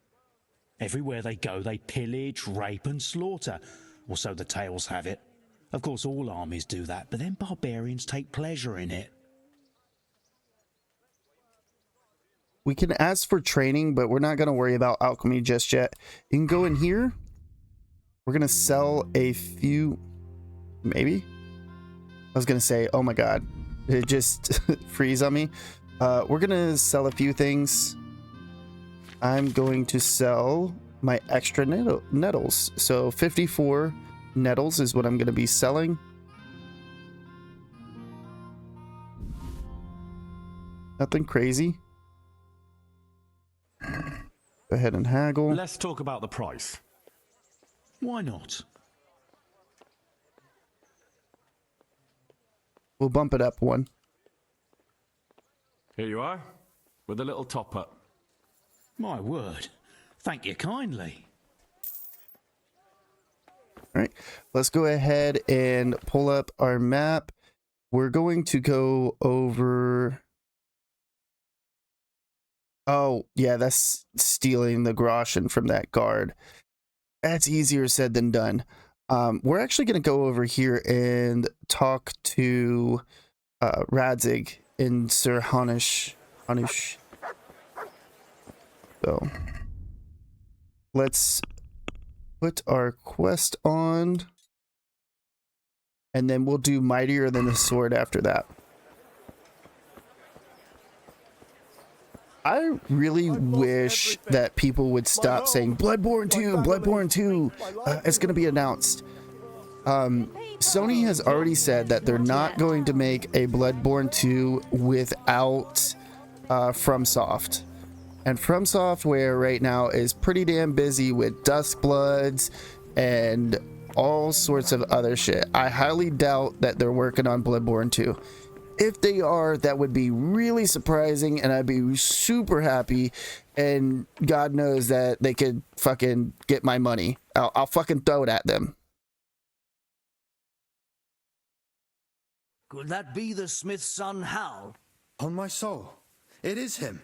Everywhere they go, they pillage, rape and slaughter, or so the tales have it. Of course, all armies do that, but then barbarians take pleasure in it. We can ask for training, but we're not going to worry about alchemy just yet. You can go in here. We're going to sell a few... Maybe? I was going to say, oh my god. It just freeze on me. We're going to sell a few things. I'm going to sell my extra nettles. So 54 nettles is what I'm going to be selling. Nothing crazy. Go ahead and haggle. Let's talk about the price. Why not? We'll bump it up one. Here you are, with a little top up. My word. Thank you kindly. All right, let's go ahead and pull up our map. We're going to go over... Oh, yeah, that's stealing the groschen from that guard. That's easier said than done. We're actually going to go over here and talk to Radzig and Sir Hanush. So, let's put our quest on. And then we'll do Mightier Than the Sword after that. I really wish that people would stop saying Bloodborne 2, Bloodborne 2. It's going to be announced. Sony has already said that they're not going to make a Bloodborne 2 without FromSoft. And From Software right now is pretty damn busy with Duskbloods and all sorts of other shit. I highly doubt that they're working on Bloodborne 2. If they are, that would be really surprising, and I'd be super happy, and God knows that they could fucking get my money. I'll fucking throw it at them. Could that be the smith's son, Hal? On my soul, it is him.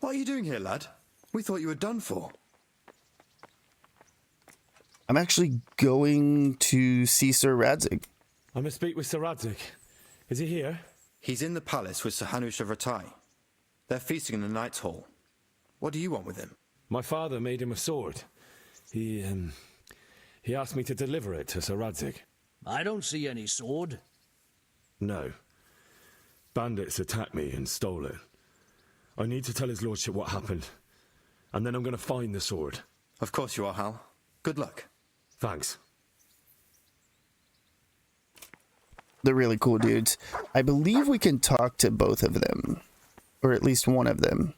What are you doing here, lad? We thought you were done for. I'm actually going to see Sir Radzig. I must speak with Sir Radzig. Is he here? He's in the palace with Sir Hanush of Rattay. They're feasting in the Knight's Hall. What do you want with him? My father made him a sword. He asked me to deliver it to Sir Radzig. I don't see any sword. No. Bandits attacked me and stole it. I need to tell his lordship what happened. and then I'm going to find the sword. Of course you are, Hal. Good luck. Thanks. They're really cool dudes. I believe we can talk to both of them, or at least one of them.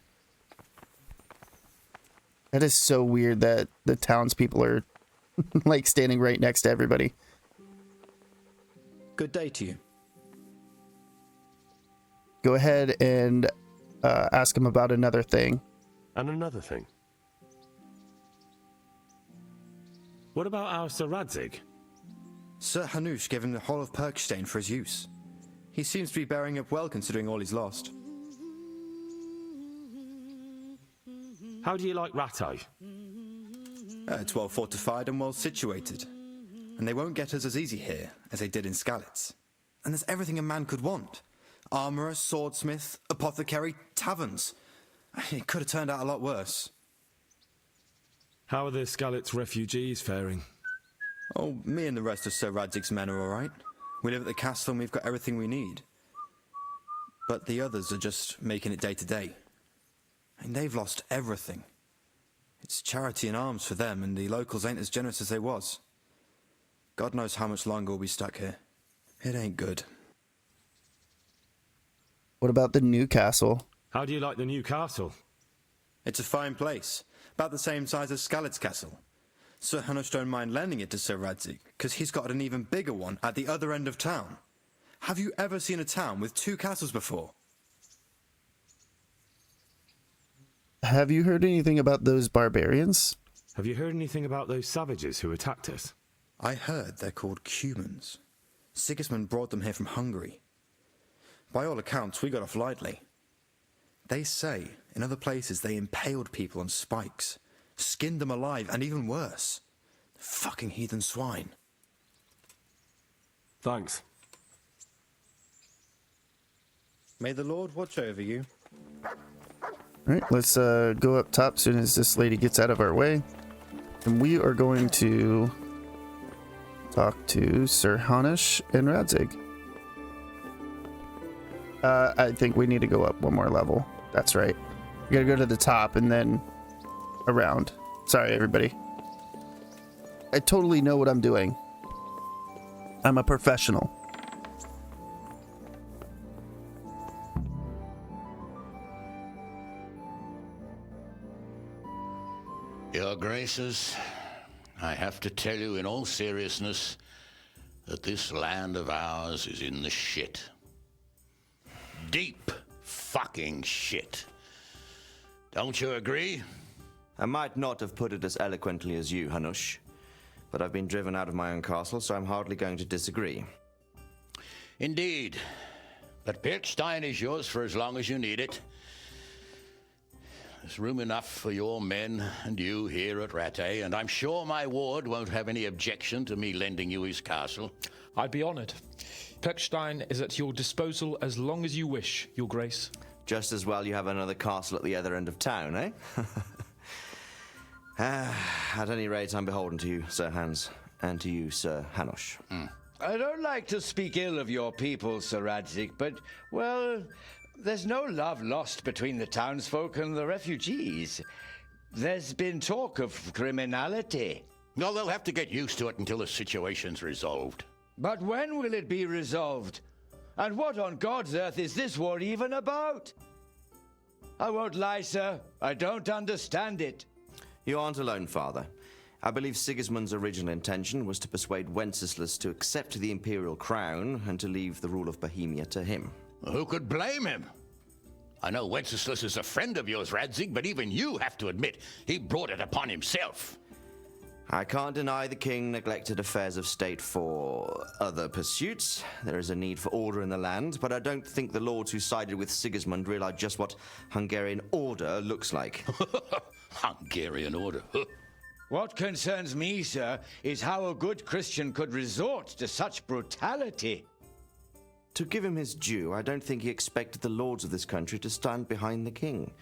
That is so weird that the townspeople are like standing right next to everybody. Good day to you. Go ahead and ask him about another thing. And another thing. What about our Sir Radzig? Sir Hanush gave him the whole of Perkstein for his use. He seems to be bearing up well considering all he's lost. How do you like Rattay? It's well fortified and well situated. And they won't get us as easy here as they did in Skalitz. And there's everything a man could want. Armourer, swordsmith, apothecary, taverns. It could have turned out a lot worse. How are the Skalitz refugees faring? Oh, me and the rest of Sir Radzig's men are alright. We live at the castle and we've got everything we need. But the others are just making it day to day. And they've lost everything. It's charity and arms for them, and the locals ain't as generous as they was. God knows how much longer we'll be stuck here. It ain't good. What about the new castle? How do you like the new castle? It's a fine place. About the same size as Skalitz Castle. Sir Hanush don't mind lending it to Sir Radzig, because he's got an even bigger one at the other end of town. Have you ever seen a town with two castles before? Have you heard anything about those barbarians? Have you heard anything about those savages who attacked us? I heard they're called Cumans. Sigismund brought them here from Hungary. By all accounts, we got off lightly. They say, in other places, they impaled people on spikes, skinned them alive, and even worse. Fucking heathen swine. Thanks. May the Lord watch over you. Alright, let's go up top as soon as this lady gets out of our way. And we are going to talk to Sir Hanush and Radzig. I think we need to go up one more level. That's right. We gotta go to the top and then around. Sorry, everybody. I totally know what I'm doing. I'm a professional. Your Graces, I have to tell you in all seriousness that this land of ours is in the shit. Deep fucking shit. Don't you agree? I might not have put it as eloquently as you, Hanush, but I've been driven out of my own castle, so I'm hardly going to disagree. Indeed. But Pirkstein is yours for as long as you need it. There's room enough for your men and you here at Rattay, and I'm sure my ward won't have any objection to me lending you his castle. I'd be honoured. Pirkstein is at your disposal as long as you wish, Your Grace. Just as well you have another castle at the other end of town, eh? At any rate, I'm beholden to you, Sir Hans, and to you, Sir Hanush. I don't like to speak ill of your people, Sir Radzig, but, well, there's no love lost between the townsfolk and the refugees. There's been talk of criminality. Well, they'll have to get used to it until the situation's resolved. But when will it be resolved? And what on God's earth is this war even about? I won't lie, sir. I don't understand it. You aren't alone, Father. I believe Sigismund's original intention was to persuade Wenceslas to accept the imperial crown and to leave the rule of Bohemia to him. Who could blame him? I know Wenceslas is a friend of yours, Radzig, but even you have to admit he brought it upon himself. I can't deny the king neglected affairs of state for other pursuits. There is a need for order in the land, but I don't think the lords who sided with Sigismund realized just what Hungarian order looks like. Hungarian order? What concerns me, sir, is how a good Christian could resort to such brutality. To give him his due, I don't think he expected the lords of this country to stand behind the king.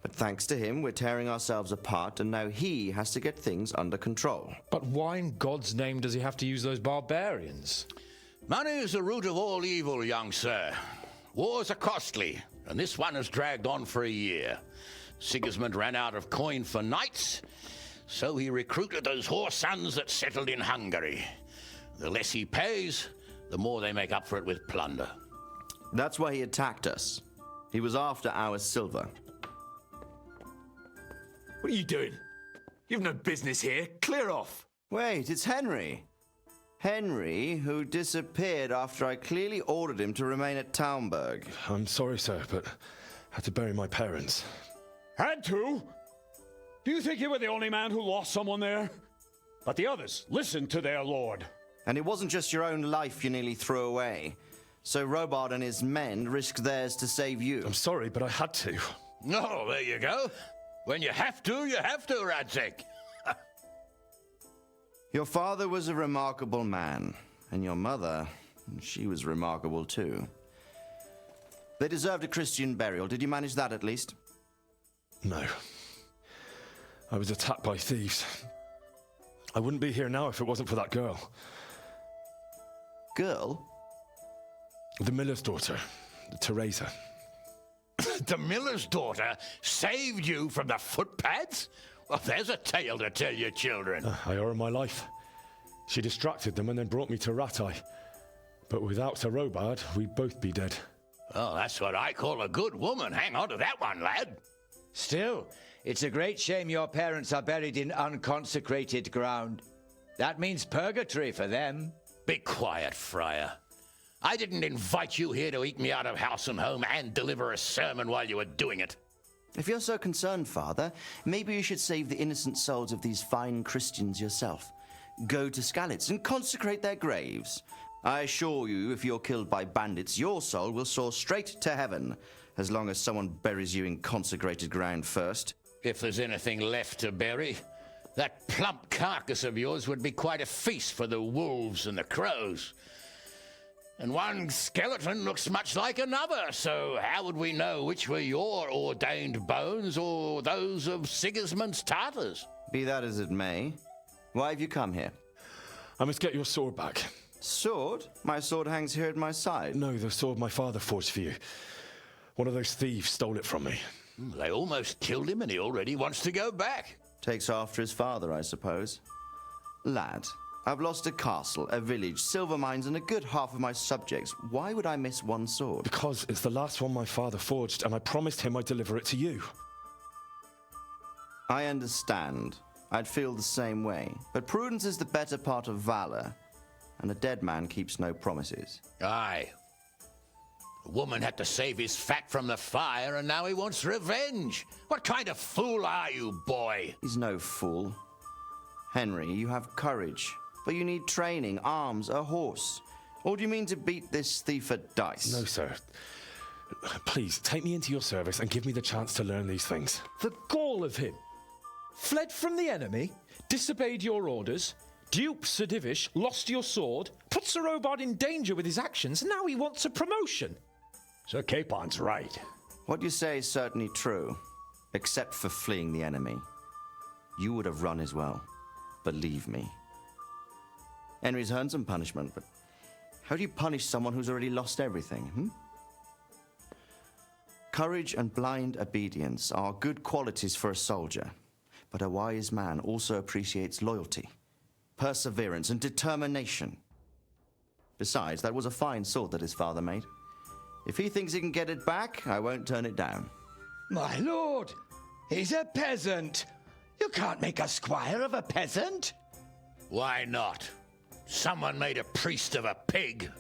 But thanks to him, we're tearing ourselves apart, and now he has to get things under control. But why in God's name does he have to use those barbarians? Money is the root of all evil, young sir. Wars are costly, and this one has dragged on for a year. Sigismund ran out of coin for knights, so he recruited those whore sons that settled in Hungary. The less he pays, the more they make up for it with plunder. That's why he attacked us. He was after our silver. What are you doing? You've no business here. Clear off. Wait, it's Henry. Henry, who disappeared after I clearly ordered him to remain at Townburg. I'm sorry, sir, but I had to bury my parents. Had to? Do you think you were the only man who lost someone there? But the others listened to their lord. And it wasn't just your own life you nearly threw away. So Robard and his men risked theirs to save you. I'm sorry, but I had to. Oh, there you go. When you have to, Radzig. Your father was a remarkable man, and your mother, she was remarkable too. They deserved a Christian burial. Did you manage that at least? No. I was attacked by thieves. I wouldn't be here now if it wasn't for that girl. Girl? The miller's daughter, Teresa. The miller's daughter saved you from the footpads? Well, there's a tale to tell your children. I owe her my life. She distracted them and then brought me to Ratai. But without Sir Robard, we'd both be dead. Oh, that's what I call a good woman. Hang on to that one, lad. Still, it's a great shame your parents are buried in unconsecrated ground. That means purgatory for them. Be quiet, Friar. I didn't invite you here to eat me out of house and home and deliver a sermon while you were doing it. If you're so concerned, Father, maybe you should save the innocent souls of these fine Christians yourself. Go to Skalitz and consecrate their graves. I assure you, if you're killed by bandits, your soul will soar straight to heaven, as long as someone buries you in consecrated ground first. If there's anything left to bury, that plump carcass of yours would be quite a feast for the wolves and the crows. And one skeleton looks much like another, so how would we know which were your ordained bones or those of Sigismund's Tartars? Be that as it may, why have you come here? I must get your sword back. Sword? My sword hangs here at my side. No, the sword my father forged for you. One of those thieves stole it from me. They almost killed him and he already wants to go back. Takes after his father, I suppose. Lad, I've lost a castle, a village, silver mines, and a good half of my subjects. Why would I miss one sword? Because it's the last one my father forged, and I promised him I'd deliver it to you. I understand. I'd feel the same way. But prudence is the better part of valor, and a dead man keeps no promises. Aye. The woman had to save his fat from the fire, and now he wants revenge. What kind of fool are you, boy? He's no fool. Henry, you have courage. But you need training, arms, a horse. Or do you mean to beat this thief at dice? No, sir. Please, take me into your service and give me the chance to learn these things. The gall of him! Fled from the enemy, disobeyed your orders, duped Sir Divish, lost your sword, put Sir Robard in danger with his actions, and now he wants a promotion. Sir Capon's right. What you say is certainly true, except for fleeing the enemy. You would have run as well, believe me. Henry's earned some punishment, but how do you punish someone who's already lost everything, Courage and blind obedience are good qualities for a soldier, but a wise man also appreciates loyalty, perseverance, and determination. Besides, that was a fine sword that his father made. If he thinks he can get it back, I won't turn it down. My lord, he's a peasant. You can't make a squire of a peasant. Why not? Someone made a priest of a pig.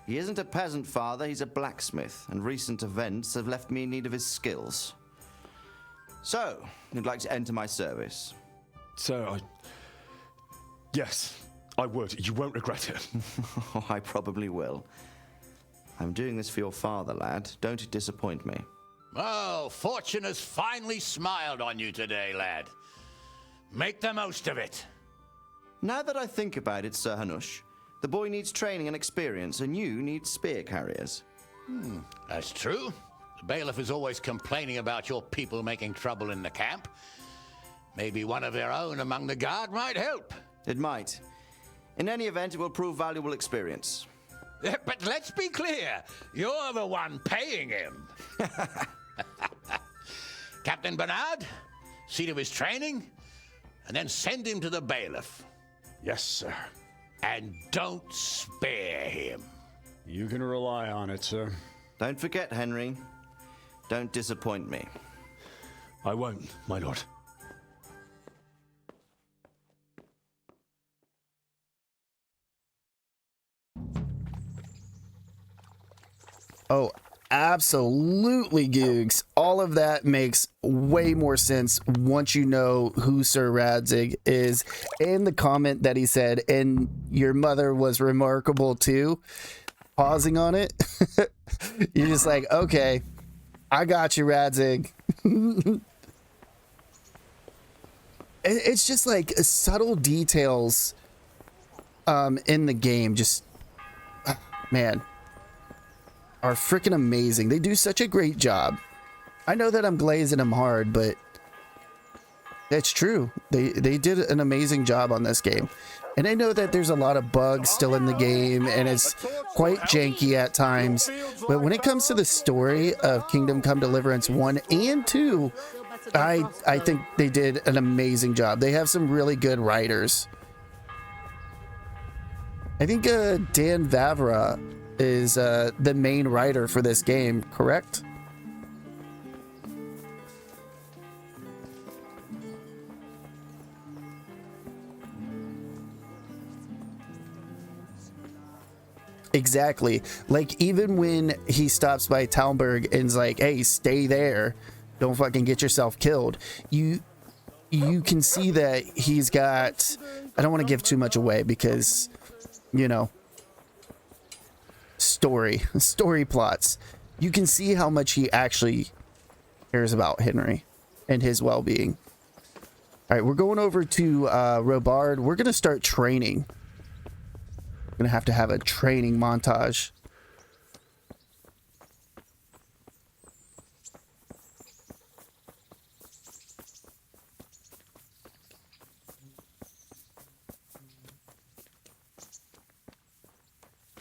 He isn't a peasant, Father. He's a blacksmith, and recent events have left me in need of his skills. So, you'd like to enter my service? Sir, Yes, I would. You won't regret it. Oh, I probably will. I'm doing this for your father, lad. Don't it disappoint me. Oh, fortune has finally smiled on you today, lad. Make the most of it. Now that I think about it, Sir Hanush, the boy needs training and experience, and you need spear carriers. That's true. The bailiff is always complaining about your people making trouble in the camp. Maybe one of their own among the guard might help. It might. In any event, it will prove valuable experience. But let's be clear, you're the one paying him. Captain Bernard, see to his training, and then send him to the bailiff. Yes, sir. And don't spare him. You can rely on it, sir. Don't forget, Henry. Don't disappoint me. I won't, my lord. Oh, absolutely, Googs. All of that makes way more sense once you know who Sir Radzig is. And the comment that he said, and your mother was remarkable too, pausing on it, you're just like, okay, I got you, Radzig. It's just like subtle details in the game, just, man, are freaking amazing. They do such a great job. I know that I'm glazing them hard, but that's true. They did an amazing job on this game. And I know that there's a lot of bugs still in the game, and it's quite janky at times. But when it comes to the story of Kingdom Come Deliverance 1 and 2, I think they did an amazing job. They have some really good writers. I think Dan Vavra is the main writer for this game, correct? Exactly. Like, even when he stops by Talmberg and is like, hey, stay there, don't fucking get yourself killed, you can see that he's got, I don't want to give too much away because, you know, story plots. You can see how much he actually cares about Henry and his well-being. All right, we're going over to Robard. We're going to start training. We're going to have a training montage.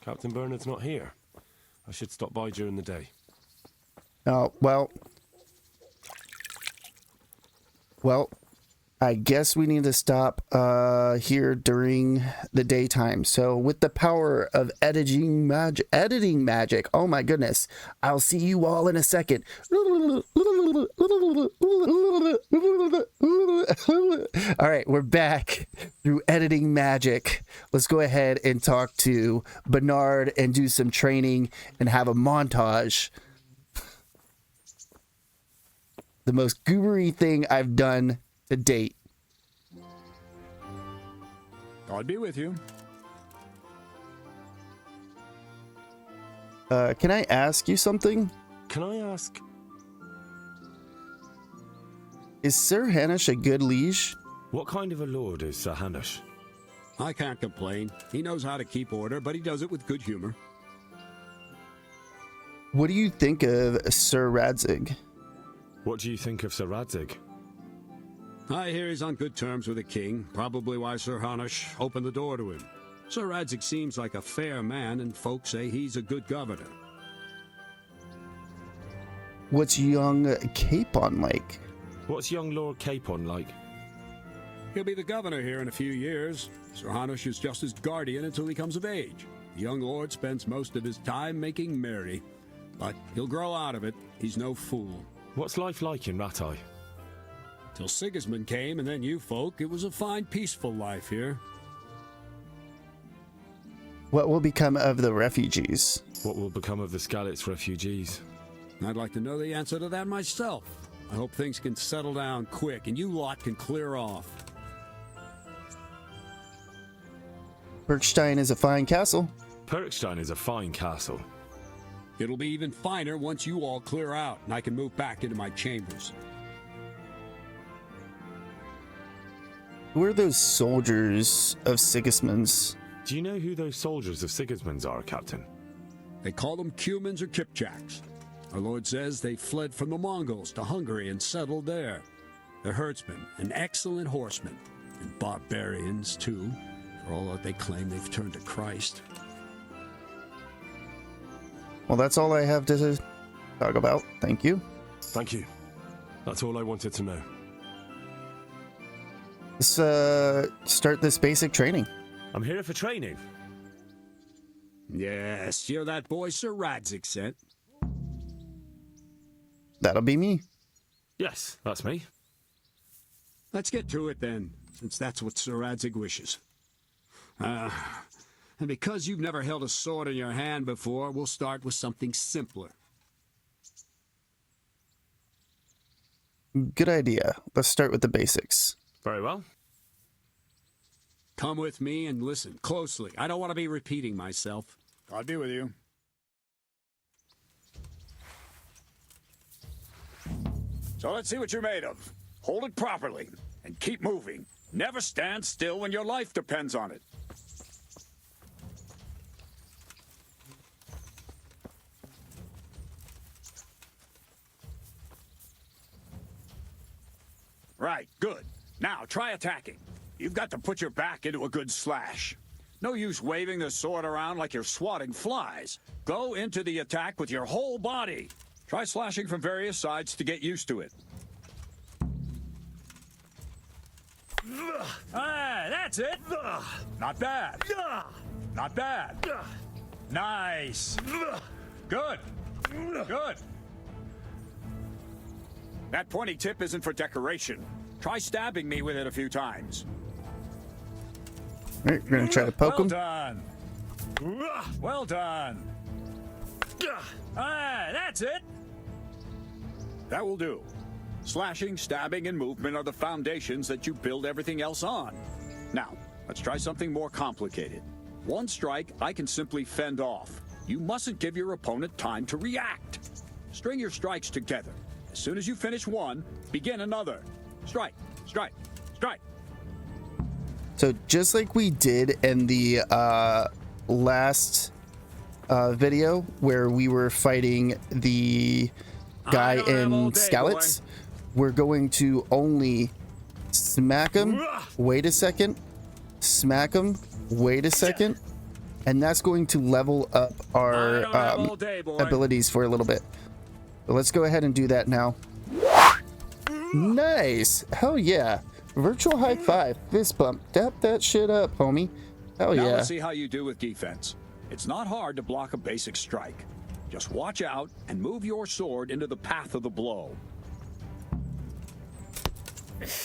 Captain Bernard's not here. I should stop by during the day. Oh, well, I guess we need to stop here during the daytime. So with the power of editing magic, oh my goodness, I'll see you all in a second. All right, we're back through editing magic. Let's go ahead and talk to Bernard and do some training and have a montage. The most goobery thing I've done to date. God be with you. Can I ask you something? Can I ask? Is Sir Hanush a good liege? What kind of a lord is Sir Hanush? I can't complain. He knows how to keep order, but he does it with good humor. What do you think of Sir Radzig? What do you think of Sir Radzig? I hear he's on good terms with the king, probably why Sir Hanush opened the door to him. Sir Radzig seems like a fair man, and folks say he's a good governor. What's young Capon like? What's young Lord Capon like? He'll be the governor here in a few years. Sir Hanush is just his guardian until he comes of age. The young lord spends most of his time making merry, but he'll grow out of it. He's no fool. What's life like in Rattay? Till Sigismund came, and then you folk, it was a fine, peaceful life here. What will become of the refugees? What will become of the Skalitz refugees? I'd like to know the answer to that myself. I hope things can settle down quick, and you lot can clear off. Bergstein is a fine castle. Perkstein is a fine castle. It'll be even finer once you all clear out, and I can move back into my chambers. Who are those soldiers of Sigismund's? Do you know who those soldiers of Sigismund's are, Captain? They call them Cumans or Kipchaks. Our lord says they fled from the Mongols to Hungary and settled there. They're herdsmen and excellent horsemen, and barbarians, too, for all that they claim they've turned to Christ. Well, that's all I have to talk about. Thank you. Thank you. That's all I wanted to know. Let's start this basic training. I'm here for training. Yes, you're that boy Sir Radzik sent. That'll be me. Yes, that's me. Let's get to it then, since that's what Sir Radzik wishes. And because you've never held a sword in your hand before, we'll start with something simpler. Good idea. Let's start with the basics. Very well. Come with me and listen closely. I don't want to be repeating myself. I'll be with you. So let's see what you're made of. Hold it properly and keep moving. Never stand still when your life depends on it. Right, good. Now try attacking. You've got to put your back into a good slash. No use waving the sword around like you're swatting flies. Go into the attack with your whole body. Try slashing from various sides to get used to it. Ah, that's it. Not bad. Not bad. Nice. Good. Good. That pointy tip isn't for decoration. Try stabbing me with it a few times. All right, we're gonna try to poke him. Well done. Well done. Ah, that's it. That will do. Slashing, stabbing, and movement are the foundations that you build everything else on. Now, let's try something more complicated. One strike I can simply fend off. You mustn't give your opponent time to react. String your strikes together. As soon as you finish one, begin another. Strike, strike, strike. So just like we did in the last video where we were fighting the guy in Skalitz, we're going to only smack him, wait a second, smack him, wait a second, and that's going to level up our abilities for a little bit. So let's go ahead and do that now. Nice. Hell yeah. Virtual high five. Fist bump. Dap that shit up, homie. Hell yeah. Now let's see how you do with defense. It's not hard to block a basic strike. Just watch out and move your sword into the path of the blow.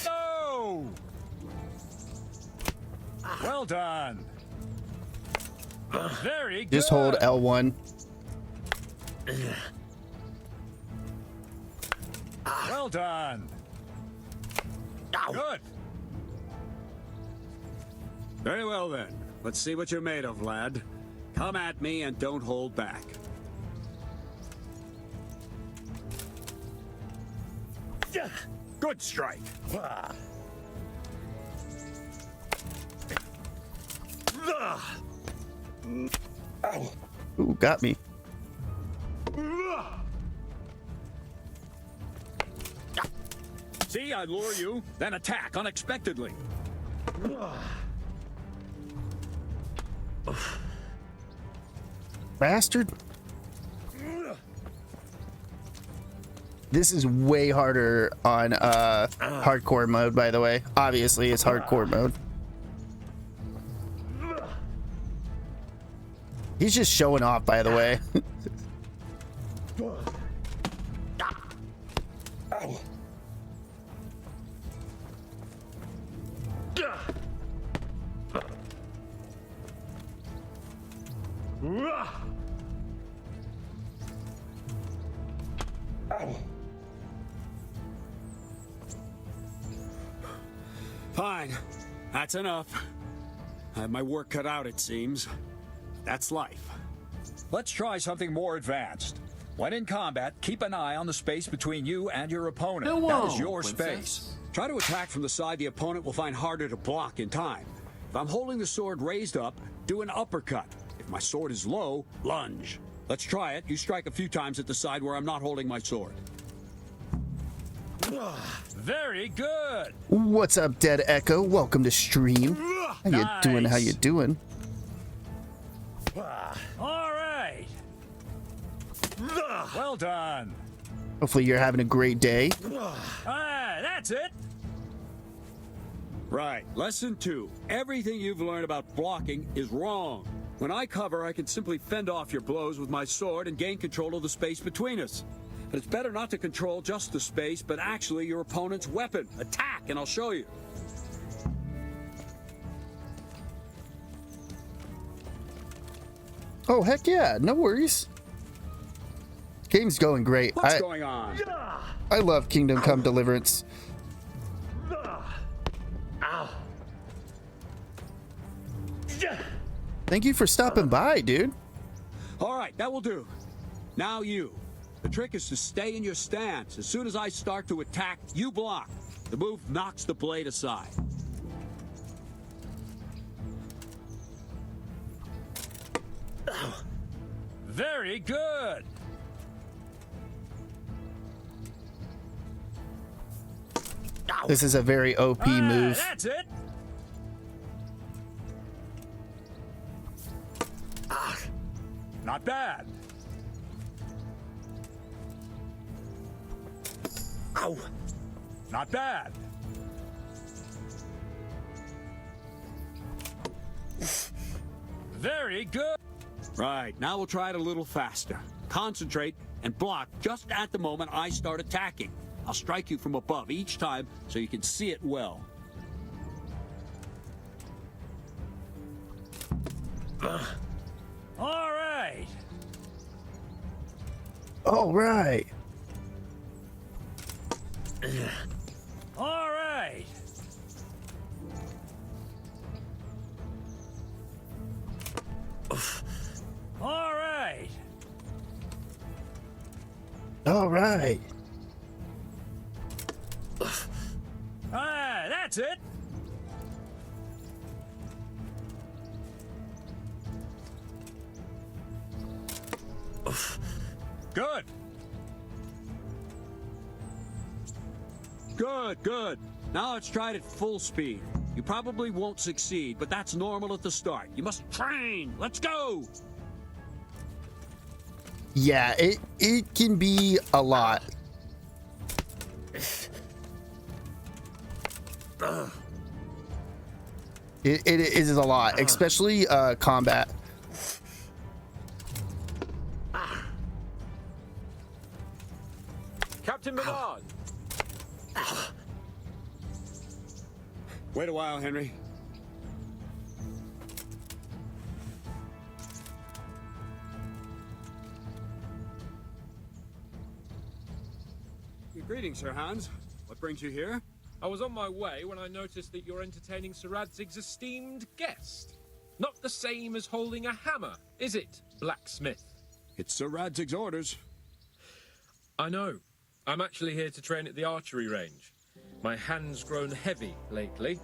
Oh! Well done. Very good. Just hold L1. Well done. Good. Very well then. Let's see what you're made of, lad. Come at me and don't hold back. Good strike. Ooh, got me. See, I lure you, then attack unexpectedly. Bastard. This is way harder on hardcore mode, by the way. Obviously, it's hardcore mode. He's just showing off, by the way. Fine. That's enough. I have my work cut out, it seems. That's life. Let's try something more advanced. When in combat, keep an eye on the space between you and your opponent. That is your space. Try to attack from the side the opponent will find harder to block in time. If I'm holding the sword raised up, do an uppercut. If my sword is low, lunge. Let's try it. You strike a few times at the side where I'm not holding my sword. Very good. What's up, Dead Echo? Welcome to stream. How you doing? How you doing? All right. Well done. Hopefully you're having a great day. Ah, that's it. Right. Lesson 2. Everything you've learned about blocking is wrong. When I cover, I can simply fend off your blows with my sword and gain control of the space between us. But it's better not to control just the space, but actually your opponent's weapon. Attack, and I'll show you. Oh, heck yeah. No worries. Game's going great. What's going on? I love Kingdom Come Deliverance. Thank you for stopping by, dude. All right, that will do. Now you. The trick is to stay in your stance. As soon as I start to attack, you block. The move knocks the blade aside. Very good. This is a very OP move. That's it. Not bad. Ow. Not bad. Very good. Right, now we'll try it a little faster. Concentrate and block just at the moment I start attacking. I'll strike you from above each time so you can see it well. All right. All right. All right. All right. All right. Ah, that's it. Good. Good, good. Now let's try it at full speed. You probably won't succeed, but that's normal at the start. You must train. Let's go. Yeah, it can be a lot. It is a lot, especially combat. Captain Bernard. Wait a while, Henry. Greetings, Sir Hans. What brings you here? I was on my way when I noticed that you're entertaining Sir Radzig's esteemed guest. Not the same as holding a hammer, is it, blacksmith? It's Sir Radzig's orders. I know. I'm actually here to train at the archery range. My hand's grown heavy lately.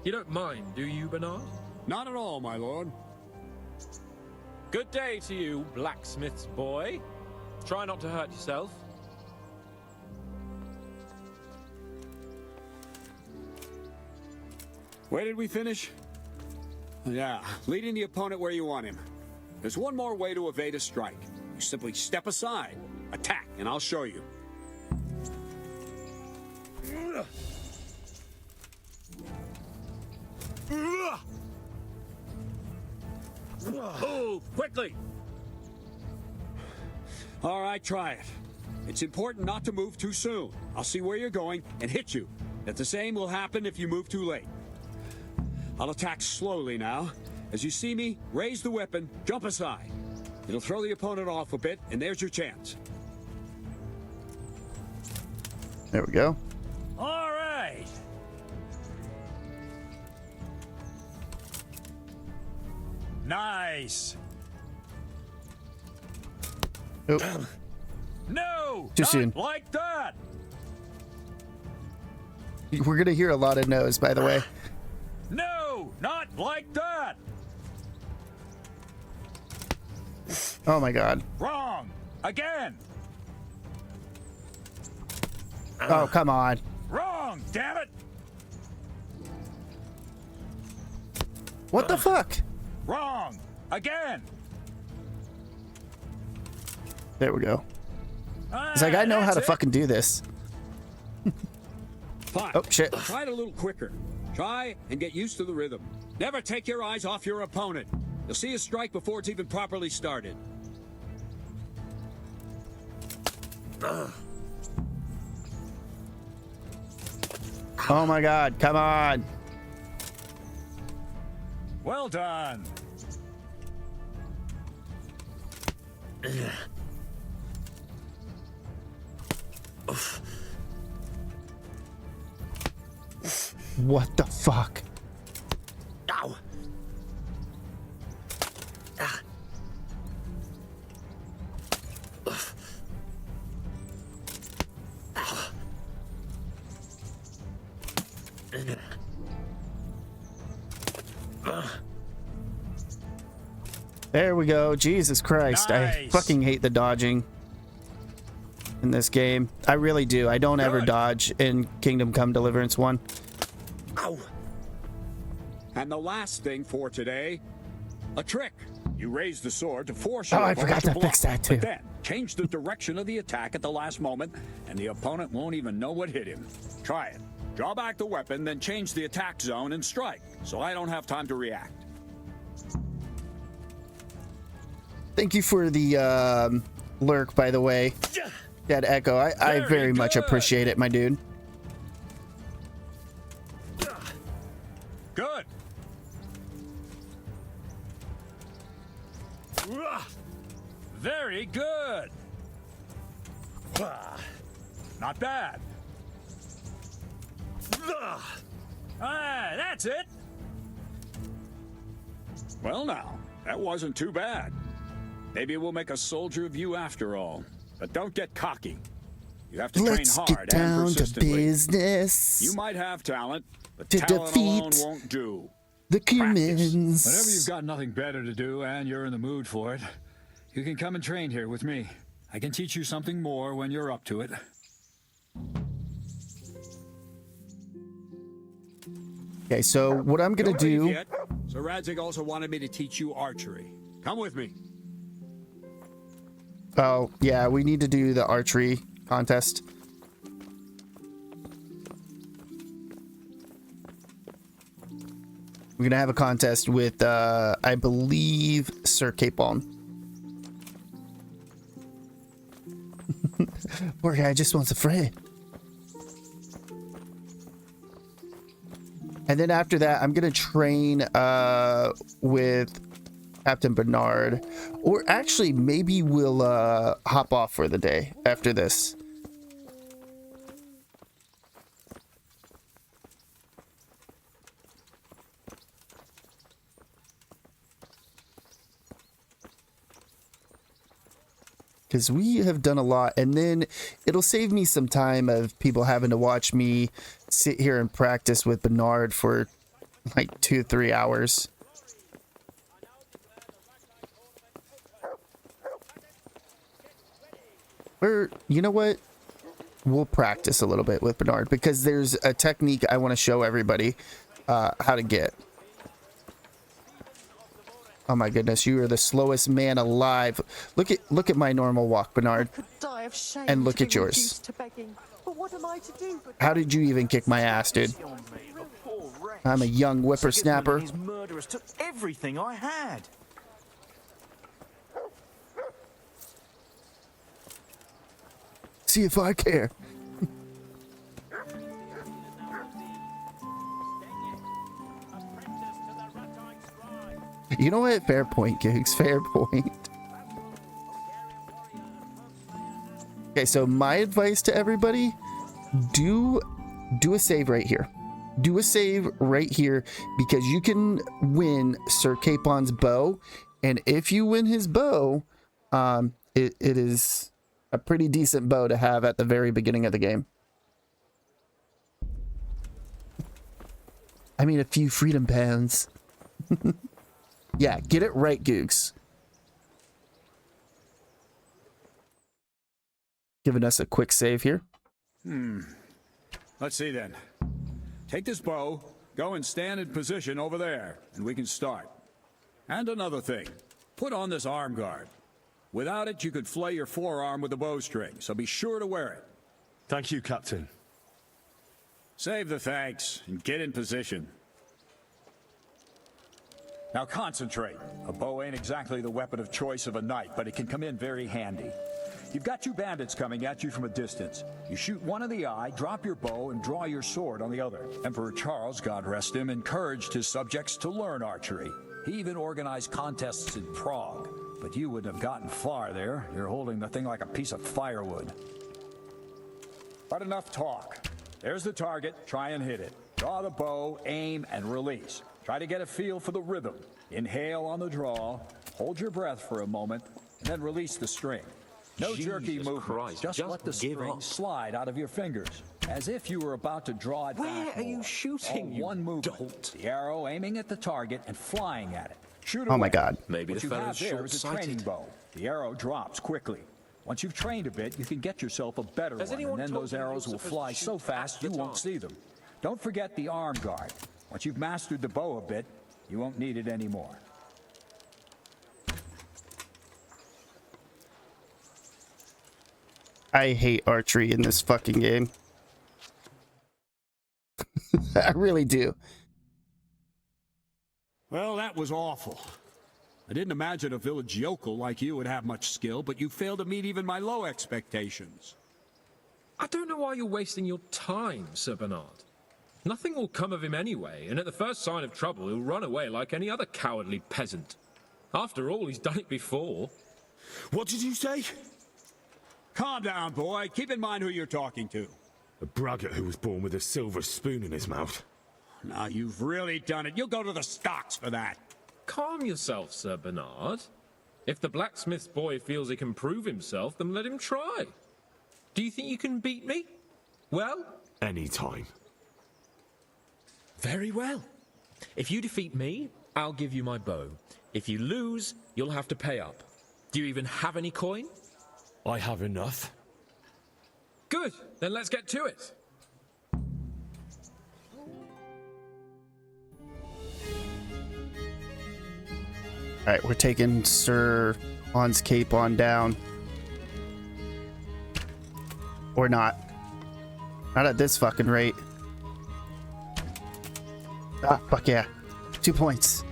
You don't mind, do you, Bernard? Not at all, my lord. Good day to you, blacksmith's boy. Try not to hurt yourself. Where did we finish? Yeah, leading the opponent where you want him. There's one more way to evade a strike. You simply step aside, attack, and I'll show you. Move quickly. All right, try it. It's important not to move too soon. I'll see where you're going and hit you. That the same will happen if you move too late. I'll attack slowly now. As you see me, raise the weapon, jump aside. It'll throw the opponent off a bit, and there's your chance. There we go. All right. Nice. Nope. No, Too not soon. like that. We're gonna hear a lot of no's, by the way. No, not like that. Oh my god. Wrong. Again. Oh, come on. Wrong, damn it. What the fuck? Wrong. Again. There we go. It's like, I know how to fucking do this. Fine. Oh, shit. Try it a little quicker. Try and get used to the rhythm. Never take your eyes off your opponent. You'll see a strike before it's even properly started. Oh my god, come on. Well done. What the fuck? Ow. Ah. There we go. Jesus Christ. Nice. I fucking hate the dodging in this game. I really do. I don't ever dodge in Kingdom Come Deliverance 1. Ow. And the last thing for today, a trick. You raise the sword to force Oh, your I opponent forgot to block, fix that too. But then change the direction of the attack at the last moment, and the opponent won't even know what hit him. Try it. Draw back the weapon, then change the attack zone and strike, so I don't have time to react. Thank you for the lurk, by the way. Dead Echo. I very much appreciate it, my dude. Good. Very good. Not bad. That's it. Well, now, that wasn't too bad. Maybe we'll make a soldier of you after all. But don't get cocky. You have to Let's train get hard down and to persistently. business. You might have talent, but to talent alone defeat won't do. the humans. Whenever you've got nothing better to do and you're in the mood for it, you can come and train here with me. I can teach you something more when you're up to it. Okay, so what I'm gonna Don't leave do... yet. So Radzig also wanted me to teach you archery. Come with me. Oh, yeah, we need to do the archery contest. We're gonna have a contest with, I believe, Sir Capon. Poor guy just wants a friend. And then after that, I'm gonna train with Captain Bernard, or actually maybe we'll hop off for the day after this. Because we have done a lot, and then it'll save me some time of people having to watch me sit here and practice with Bernard for like 2-3 hours. You know what? We'll practice a little bit with Bernard, because there's a technique I want to show everybody how to get. Oh my goodness, you are the slowest man alive. Look at my normal walk, Bernard. And look at yours. How did you even kick my ass, dude? I'm a young whippersnapper. His murderers took everything I had. See if I care. You know what? Fair point, Gigs. Fair point. Okay, so my advice to everybody, do a save right here. Do a save right here, because you can win Sir Capon's bow, and if you win his bow, it is a pretty decent bow to have at the very beginning of the game. I mean, a few freedom pounds. Yeah, get it right, Googs. Giving us a quick save here. Let's see then. Take this bow, go and stand in position over there, and we can start. And another thing, put on this arm guard. Without it, you could flay your forearm with a bowstring, so be sure to wear it. Thank you, Captain. Save the thanks and get in position. Now concentrate. A bow ain't exactly the weapon of choice of a knight, but it can come in very handy. You've got two bandits coming at you from a distance. You shoot one in the eye, drop your bow, and draw your sword on the other. Emperor Charles, God rest him, encouraged his subjects to learn archery. He even organized contests in Prague. But you wouldn't have gotten far there. You're holding the thing like a piece of firewood. But enough talk. There's the target. Try and hit it. Draw the bow, aim, and release. Try to get a feel for the rhythm. Inhale on the draw, hold your breath for a moment, and then release the string. No jerky movements. Just let the string slide out of your fingers, as if you were about to draw it back. Where are you shooting, All one movement. The arrow aiming at the target and flying at it. Shoot Oh away. my God. Maybe What the you have fellow's there is a training short-sighted. bow. The arrow drops quickly. Once you've trained a bit, you can get yourself a better Has one, anyone and then told those you you're arrows will supposed fly to so shoot fast at you the won't target? see them. Don't forget the arm guard. Once you've mastered the bow a bit, you won't need it anymore. I hate archery in this fucking game. I really do. Well, that was awful. I didn't imagine a village yokel like you would have much skill, but you failed to meet even my low expectations. I don't know why you're wasting your time, Sir Bernard. Nothing will come of him anyway, and at the first sign of trouble, he'll run away like any other cowardly peasant. After all, he's done it before. What did you say? Calm down, boy. Keep in mind who you're talking to. A braggart who was born with a silver spoon in his mouth. Now, you've really done it. You'll go to the stocks for that. Calm yourself, Sir Bernard. If the blacksmith's boy feels he can prove himself, then let him try. Do you think you can beat me? Well? Any time. Very well. If you defeat me, I'll give you my bow. If you lose, you'll have to pay up. Do you even have any coin? I have enough. Good, then let's get to it. Alright, we're taking Sir Hans Cape on down. Or not. Not at this fucking rate. Ah, fuck yeah. 2 points.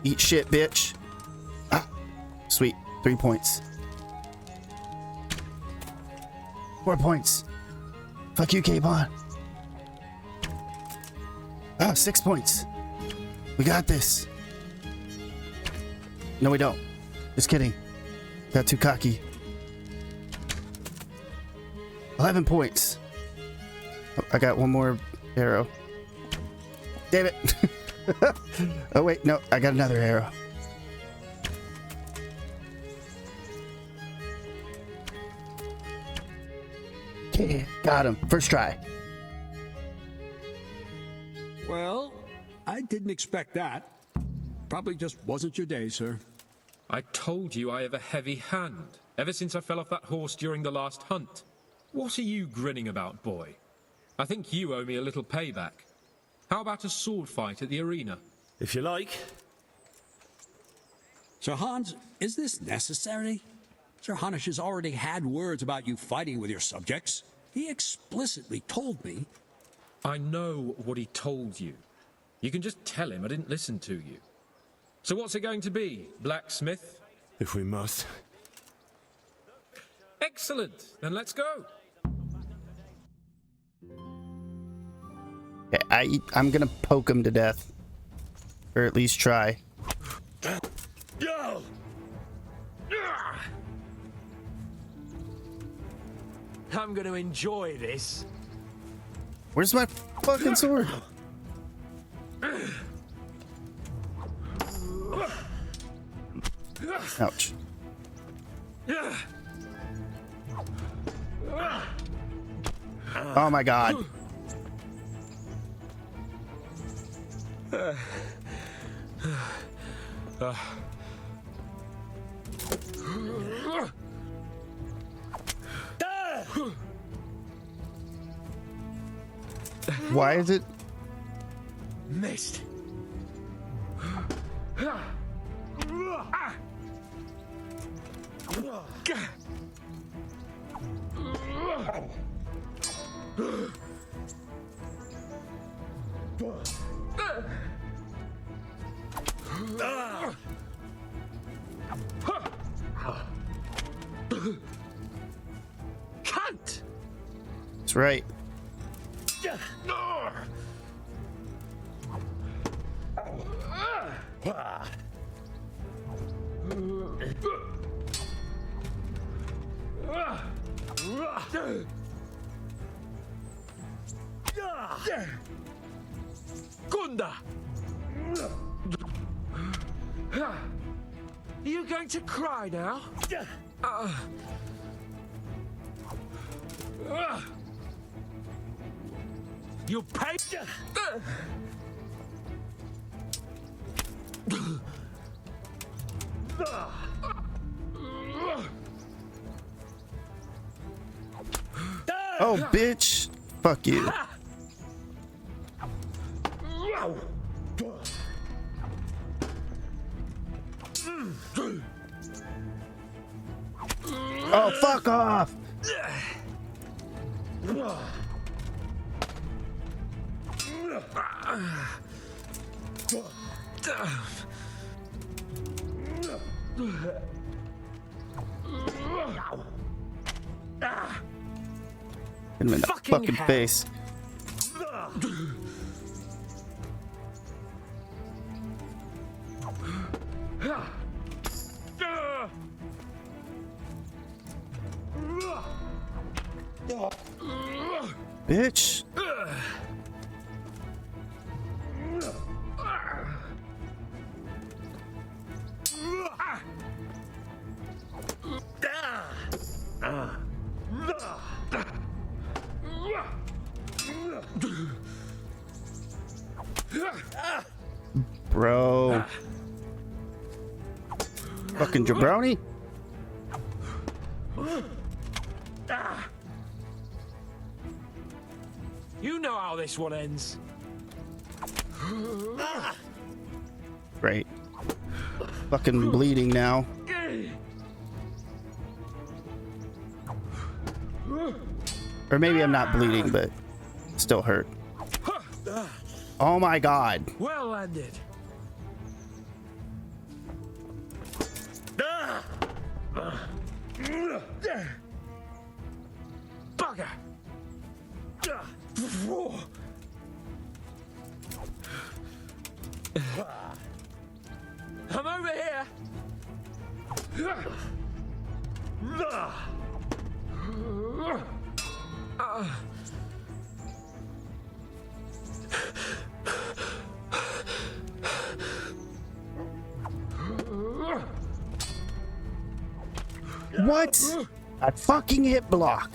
Eat shit, bitch. Ah, sweet. 3 points. 4 points. Fuck you, Capon. Ah, 6 points. We got this. No, we don't. Just kidding. Got too cocky. 11 points. Oh, I got one more arrow. Damn it. Oh, wait. No, I got another arrow. Okay, got him. First try. Well, I didn't expect that. Probably just wasn't your day, sir. I told you I have a heavy hand, ever since I fell off that horse during the last hunt. What are you grinning about, boy? I think you owe me a little payback. How about a sword fight at the arena? If you like. Sir Hans, is this necessary? Sir Hanush has already had words about you fighting with your subjects. He explicitly told me. I know what he told you. You can just tell him I didn't listen to you. So what's it going to be, blacksmith? If we must. Excellent. Then let's go. Okay, I'm gonna poke him to death. Or at least try. I'm going to enjoy this. Where's my fucking sword? Ouch. Oh my god. Why is it? Missed. Cunt! That's right. Gunda! Are you going to cry now? You pay. Oh, bitch. Fuck you. Oh, fuck off. Hit him in the fucking face. Bitch. Bro. Fucking jabroni. You know how this one ends. Great. Fucking bleeding now. Or maybe I'm not bleeding, but still hurt. Oh my god. Well landed. Bugger. I'm over here. What? A fucking hit block.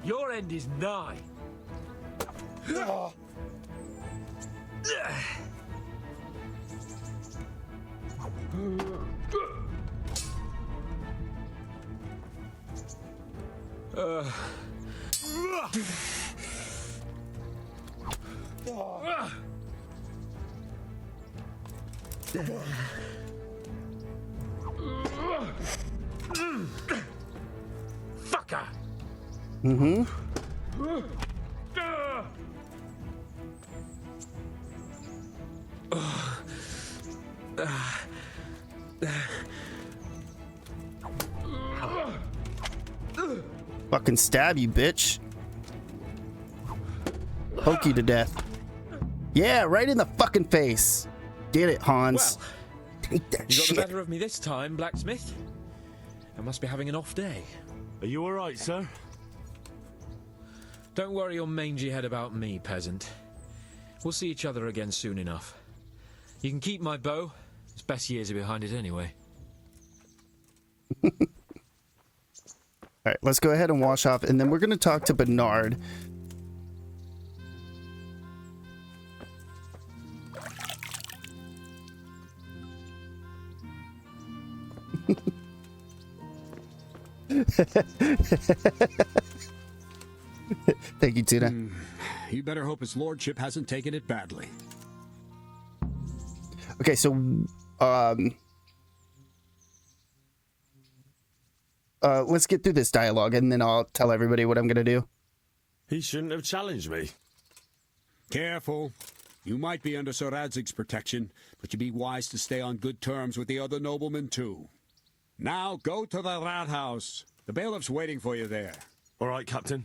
Your end is nigh. Fucker. Mm-hmm. Fucking stab you, bitch. Poke you to death. Yeah, right in the fucking face. Get it, Hans. Well, take that you shit. got the better of me this time, blacksmith. I must be having an off day. Are you all right, sir? Don't worry your mangy head about me, peasant. We'll see each other again soon enough. You can keep my bow. Its best years are behind it anyway. All right, let's go ahead and wash off, and then we're going to talk to Bernard. Thank you, Tuna. You better hope his lordship hasn't taken it badly. Okay, so let's get through this dialogue, and then I'll tell everybody what I'm gonna do. He shouldn't have challenged me. Careful. You might be under Sir Radzig's protection, but you'd be wise to stay on good terms with the other noblemen, too. Now, go to the rat house. The bailiff's waiting for you there. All right, Captain.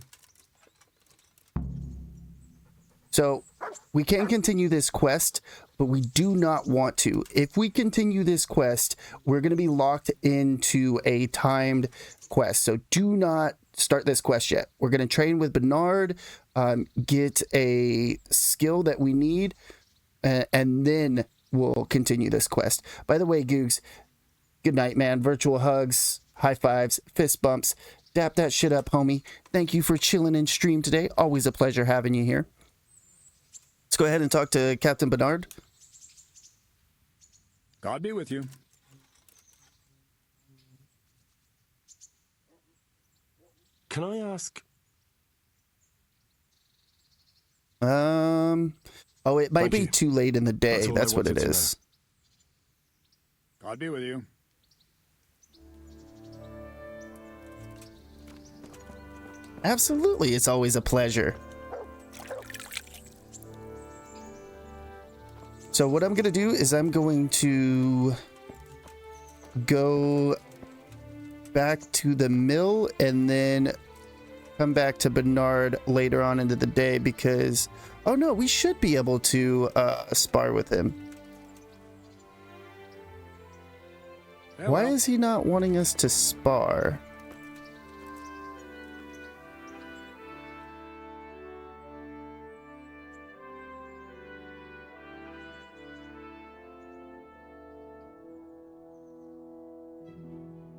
So, we can continue this quest, but we do not want to. If we continue this quest, we're going to be locked into a timed quest. So, do not start this quest yet. We're going to train with Bernard, get a skill that we need, and then we'll continue this quest. By the way, Googs, good night, man. Virtual hugs, high fives, fist bumps. Dap that shit up, homie. Thank you for chilling in stream today. Always a pleasure having you here. Let's go ahead and talk to Captain Bernard. God be with you. Can I ask? Oh, it might be too late in the day. That's what it is. God be with you. Absolutely, it's always a pleasure. So what I'm going to do is I'm going to go back to the mill and then come back to Bernard later on into the day because, oh no, we should be able to spar with him. Yeah, Why is he not wanting us to spar?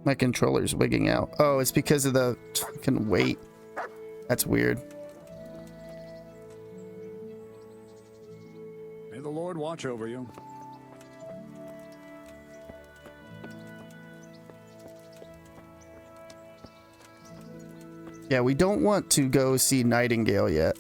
My controller's wigging out. Oh, it's because of the fucking weight. That's weird. May the Lord watch over you. Yeah, we don't want to go see Nightingale yet.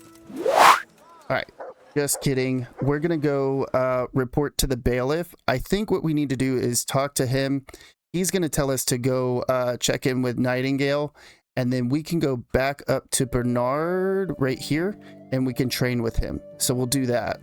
Alright, just kidding. We're gonna go report to the bailiff. I think what we need to do is talk to him. He's going to tell us to go check in with Nightingale, and then we can go back up to Bernard right here, and we can train with him. So we'll do that.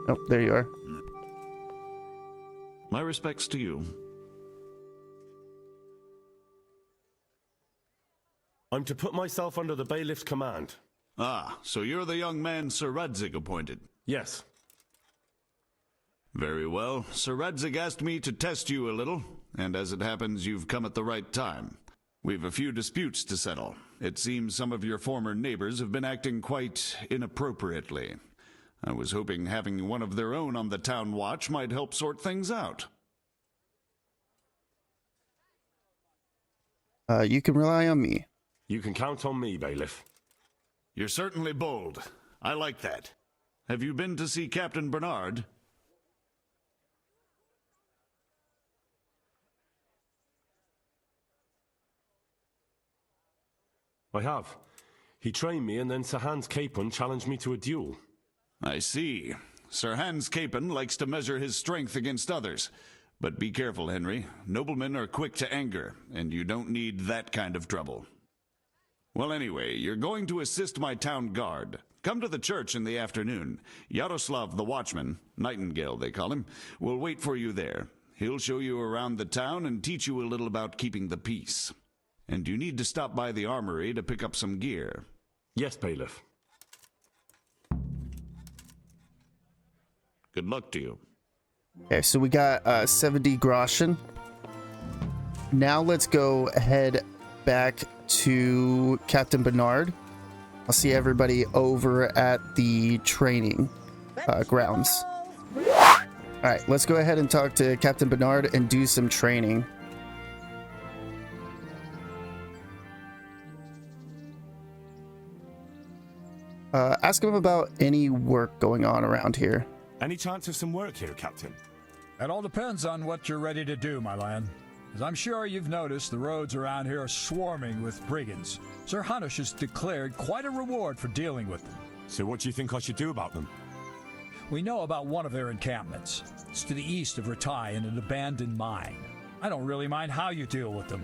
Oh, there you are. My respects to you. I'm to put myself under the bailiff's command. Ah, so you're the young man Sir Radzig appointed? Yes. Very well. Sir Radzig asked me to test you a little, and as it happens, you've come at the right time. We've a few disputes to settle. It seems some of your former neighbors have been acting quite inappropriately. I was hoping having one of their own on the town watch might help sort things out. You can rely on me. You can count on me, bailiff. You're certainly bold. I like that. Have you been to see Captain Bernard? I have. He trained me, and then Sir Hans Capon challenged me to a duel. I see. Sir Hans Capon likes to measure his strength against others. But be careful, Henry. Noblemen are quick to anger, and you don't need that kind of trouble. Well, anyway, you're going to assist my town guard. Come to the church in the afternoon. Yaroslav the watchman, Nightingale they call him, will wait for you there. He'll show you around the town and teach you a little about keeping the peace. And you need to stop by the armory to pick up some gear. Yes, bailiff. Good luck to you. Okay, so we got 70 groschen. Now let's go ahead back to Captain Bernard. I'll see everybody over at the training grounds. All right, let's go ahead and talk to Captain Bernard and do some training. Ask him about any work going on around here. Any chance of some work here, Captain? It all depends on what you're ready to do, my lad. As I'm sure you've noticed, the roads around here are swarming with brigands. Sir Hanush has declared quite a reward for dealing with them. So what do you think I should do about them? We know about one of their encampments. It's to the east of Ratai in an abandoned mine. I don't really mind how you deal with them.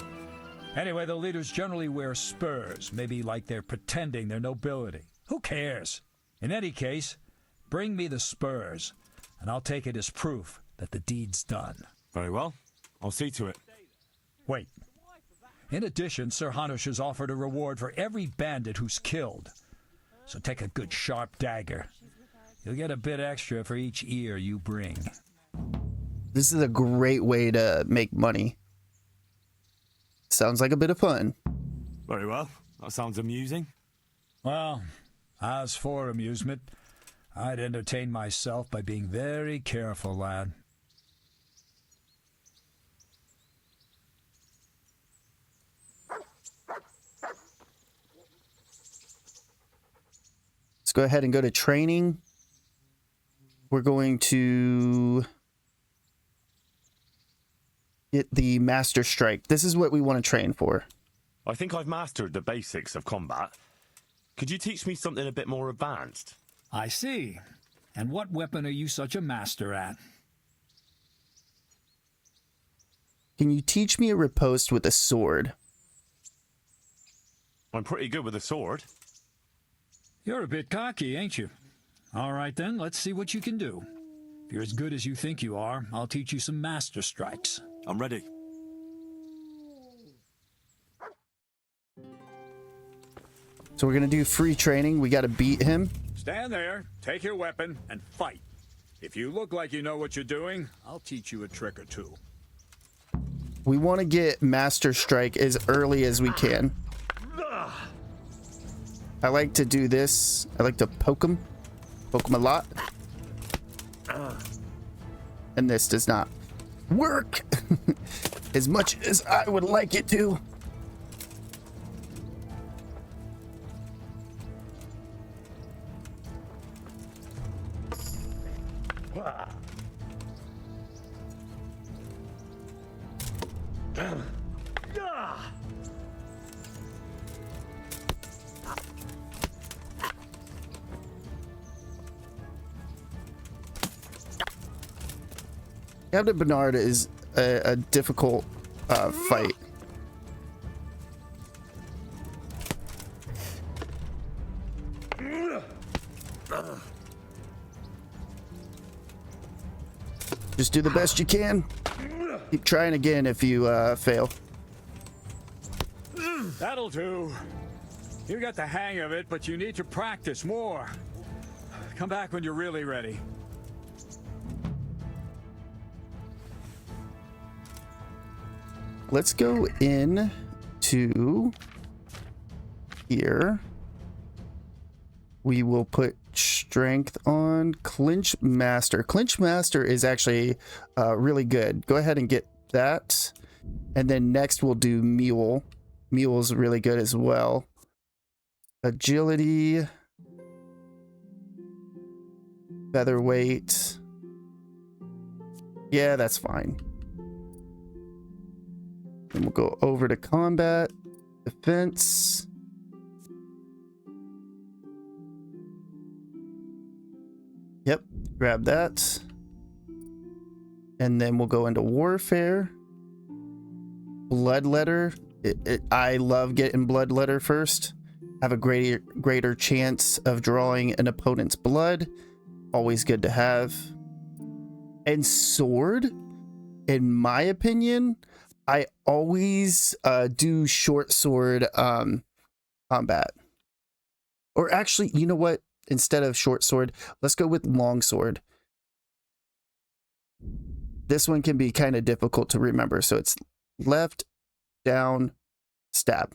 Anyway, the leaders generally wear spurs, maybe like they're pretending they're nobility. Who cares? In any case, bring me the spurs, and I'll take it as proof that the deed's done. Very well. I'll see to it. Wait. In addition, Sir Hanush has offered a reward for every bandit who's killed. So take a good sharp dagger. You'll get a bit extra for each ear you bring. This is a great way to make money. Sounds like a bit of fun. Very well. That sounds amusing. Well, as for amusement, I'd entertain myself by being very careful, lad. Let's go ahead and go to training. We're going to get the Master Strike. This is what we want to train for. I think I've mastered the basics of combat. Could you teach me something a bit more advanced? I see. And what weapon are you such a master at? Can you teach me a riposte with a sword? I'm pretty good with a sword. You're a bit cocky, ain't you? All right then, let's see what you can do. If you're as good as you think you are, I'll teach you some master strikes. I'm ready. So we're going to do free training. We got to beat him. Stand there, take your weapon, and fight. If you look like you know what you're doing, I'll teach you a trick or two. We want to get Master Strike as early as we can. I like to do this. I like to poke him. Poke him a lot. And this does not work as much as I would like it to. Captain Bernard is a difficult fight. Just do the best you can. Keep trying again if you fail. That'll do. You got the hang of it, but you need to practice more. Come back when you're really ready. Let's go in to here. We will put strength on Clinch Master. Clinch Master is actually really good. Go ahead and get that. And then next we'll do Mule. Mule's really good as well. Agility. Featherweight. Yeah, that's fine. Then we'll go over to combat, defense. Yep, grab that. And then we'll go into warfare. Bloodletter. I love getting bloodletter first. Have a greater chance of drawing an opponent's blood. Always good to have. And sword, in my opinion, I always do short sword combat. Or actually, you know what? Instead of short sword, let's go with long sword. This one can be kind of difficult to remember. So it's left, down, stab.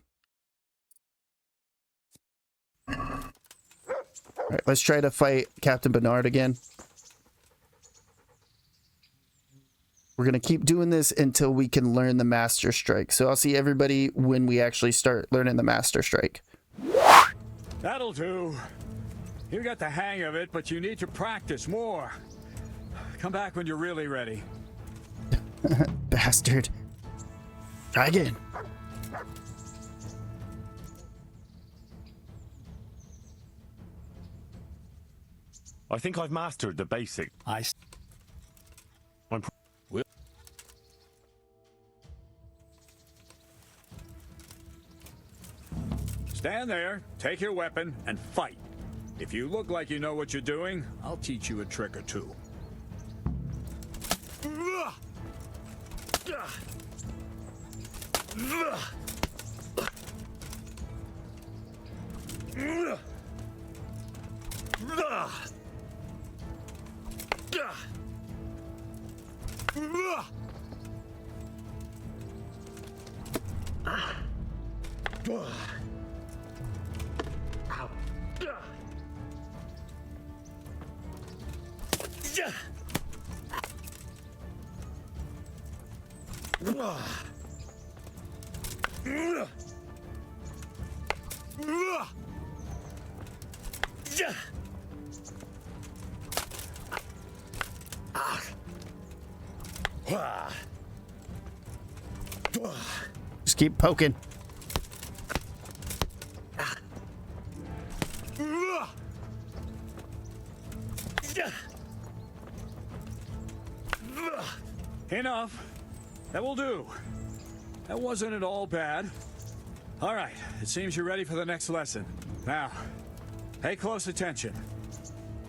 All right, let's try to fight Captain Bernard again. We're going to keep doing this until we can learn the Master Strike. So I'll see everybody when we actually start learning the Master Strike. That'll do. You got the hang of it, but you need to practice more. Come back when you're really ready. Bastard. Try again. I think I've mastered the basic. Stand there, take your weapon, and fight. If you look like you know what you're doing, I'll teach you a trick or two. Just keep poking. Enough. That will do. That wasn't at all bad. All right, it seems you're ready for the next lesson. Now, pay close attention.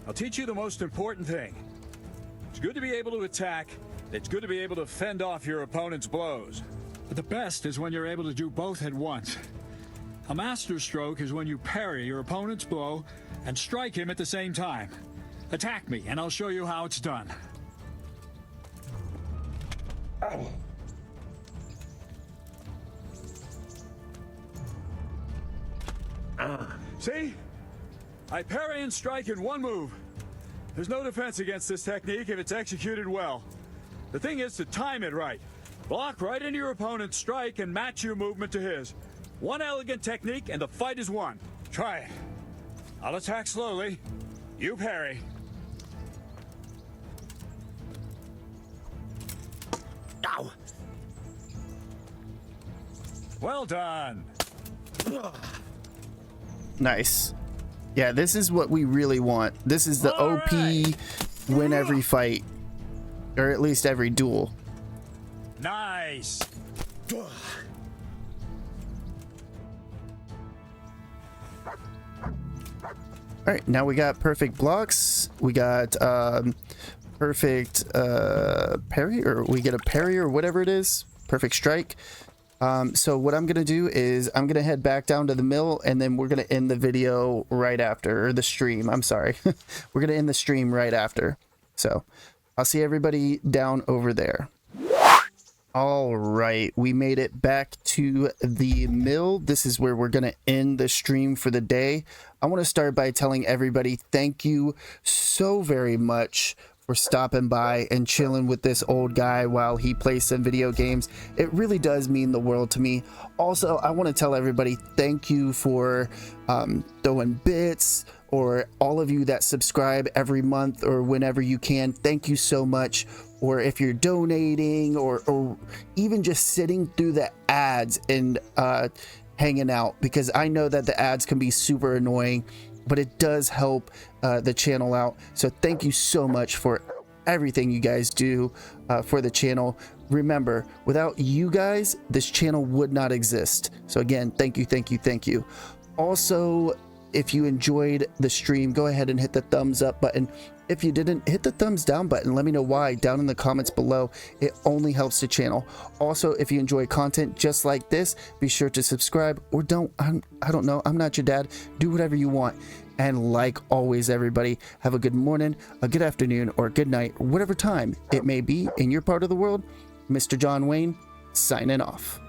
I'll teach you the most important thing. It's good to be able to attack. It's good to be able to fend off your opponent's blows. But the best is when you're able to do both at once. A master stroke is when you parry your opponent's blow and strike him at the same time. Attack me, and I'll show you how it's done. Ow. See? I parry and strike in one move. There's no defense against this technique if it's executed well. The thing is to time it right. Block right into your opponent's strike and match your movement to his. One elegant technique and the fight is won. Try it. I'll attack slowly. You parry. Ow! Well done. Nice. Yeah, this is what we really want. This is the OP win every fight. Or at least every duel. Nice. Alright, now we got perfect blocks. We got perfect parry, or we get a parry or whatever it is. Perfect strike. So what I'm going to do is I'm going to head back down to the mill, and then we're going to end the video right after, or the stream. I'm sorry. We're going to end the stream right after. So I'll see everybody down over there. All right, we made it back to the mill. This is where we're going to end the stream for the day. I want to start by telling everybody thank you so very much for stopping by and chilling with this old guy while he plays some video games. It really does mean the world to me. Also, I want to tell everybody thank you for throwing bits, or all of you that subscribe every month or whenever you can. Thank you so much. Or if you're donating, or even just sitting through the ads and hanging out, because I know that the ads can be super annoying, but it does help the channel out. So thank you so much for everything you guys do for the channel. Remember, without you guys, this channel would not exist. So again, thank you, thank you, thank you. Also, if you enjoyed the stream, go ahead and hit the thumbs up button. If you didn't, hit the thumbs down button. Let me know why down in the comments below. It only helps the channel. Also, if you enjoy content just like this, be sure to subscribe, or don't. I don't know. I'm not your dad. Do whatever you want. And like always, everybody, have a good morning, a good afternoon, or a good night, or whatever time it may be in your part of the world. Mr. John Wayne, signing off.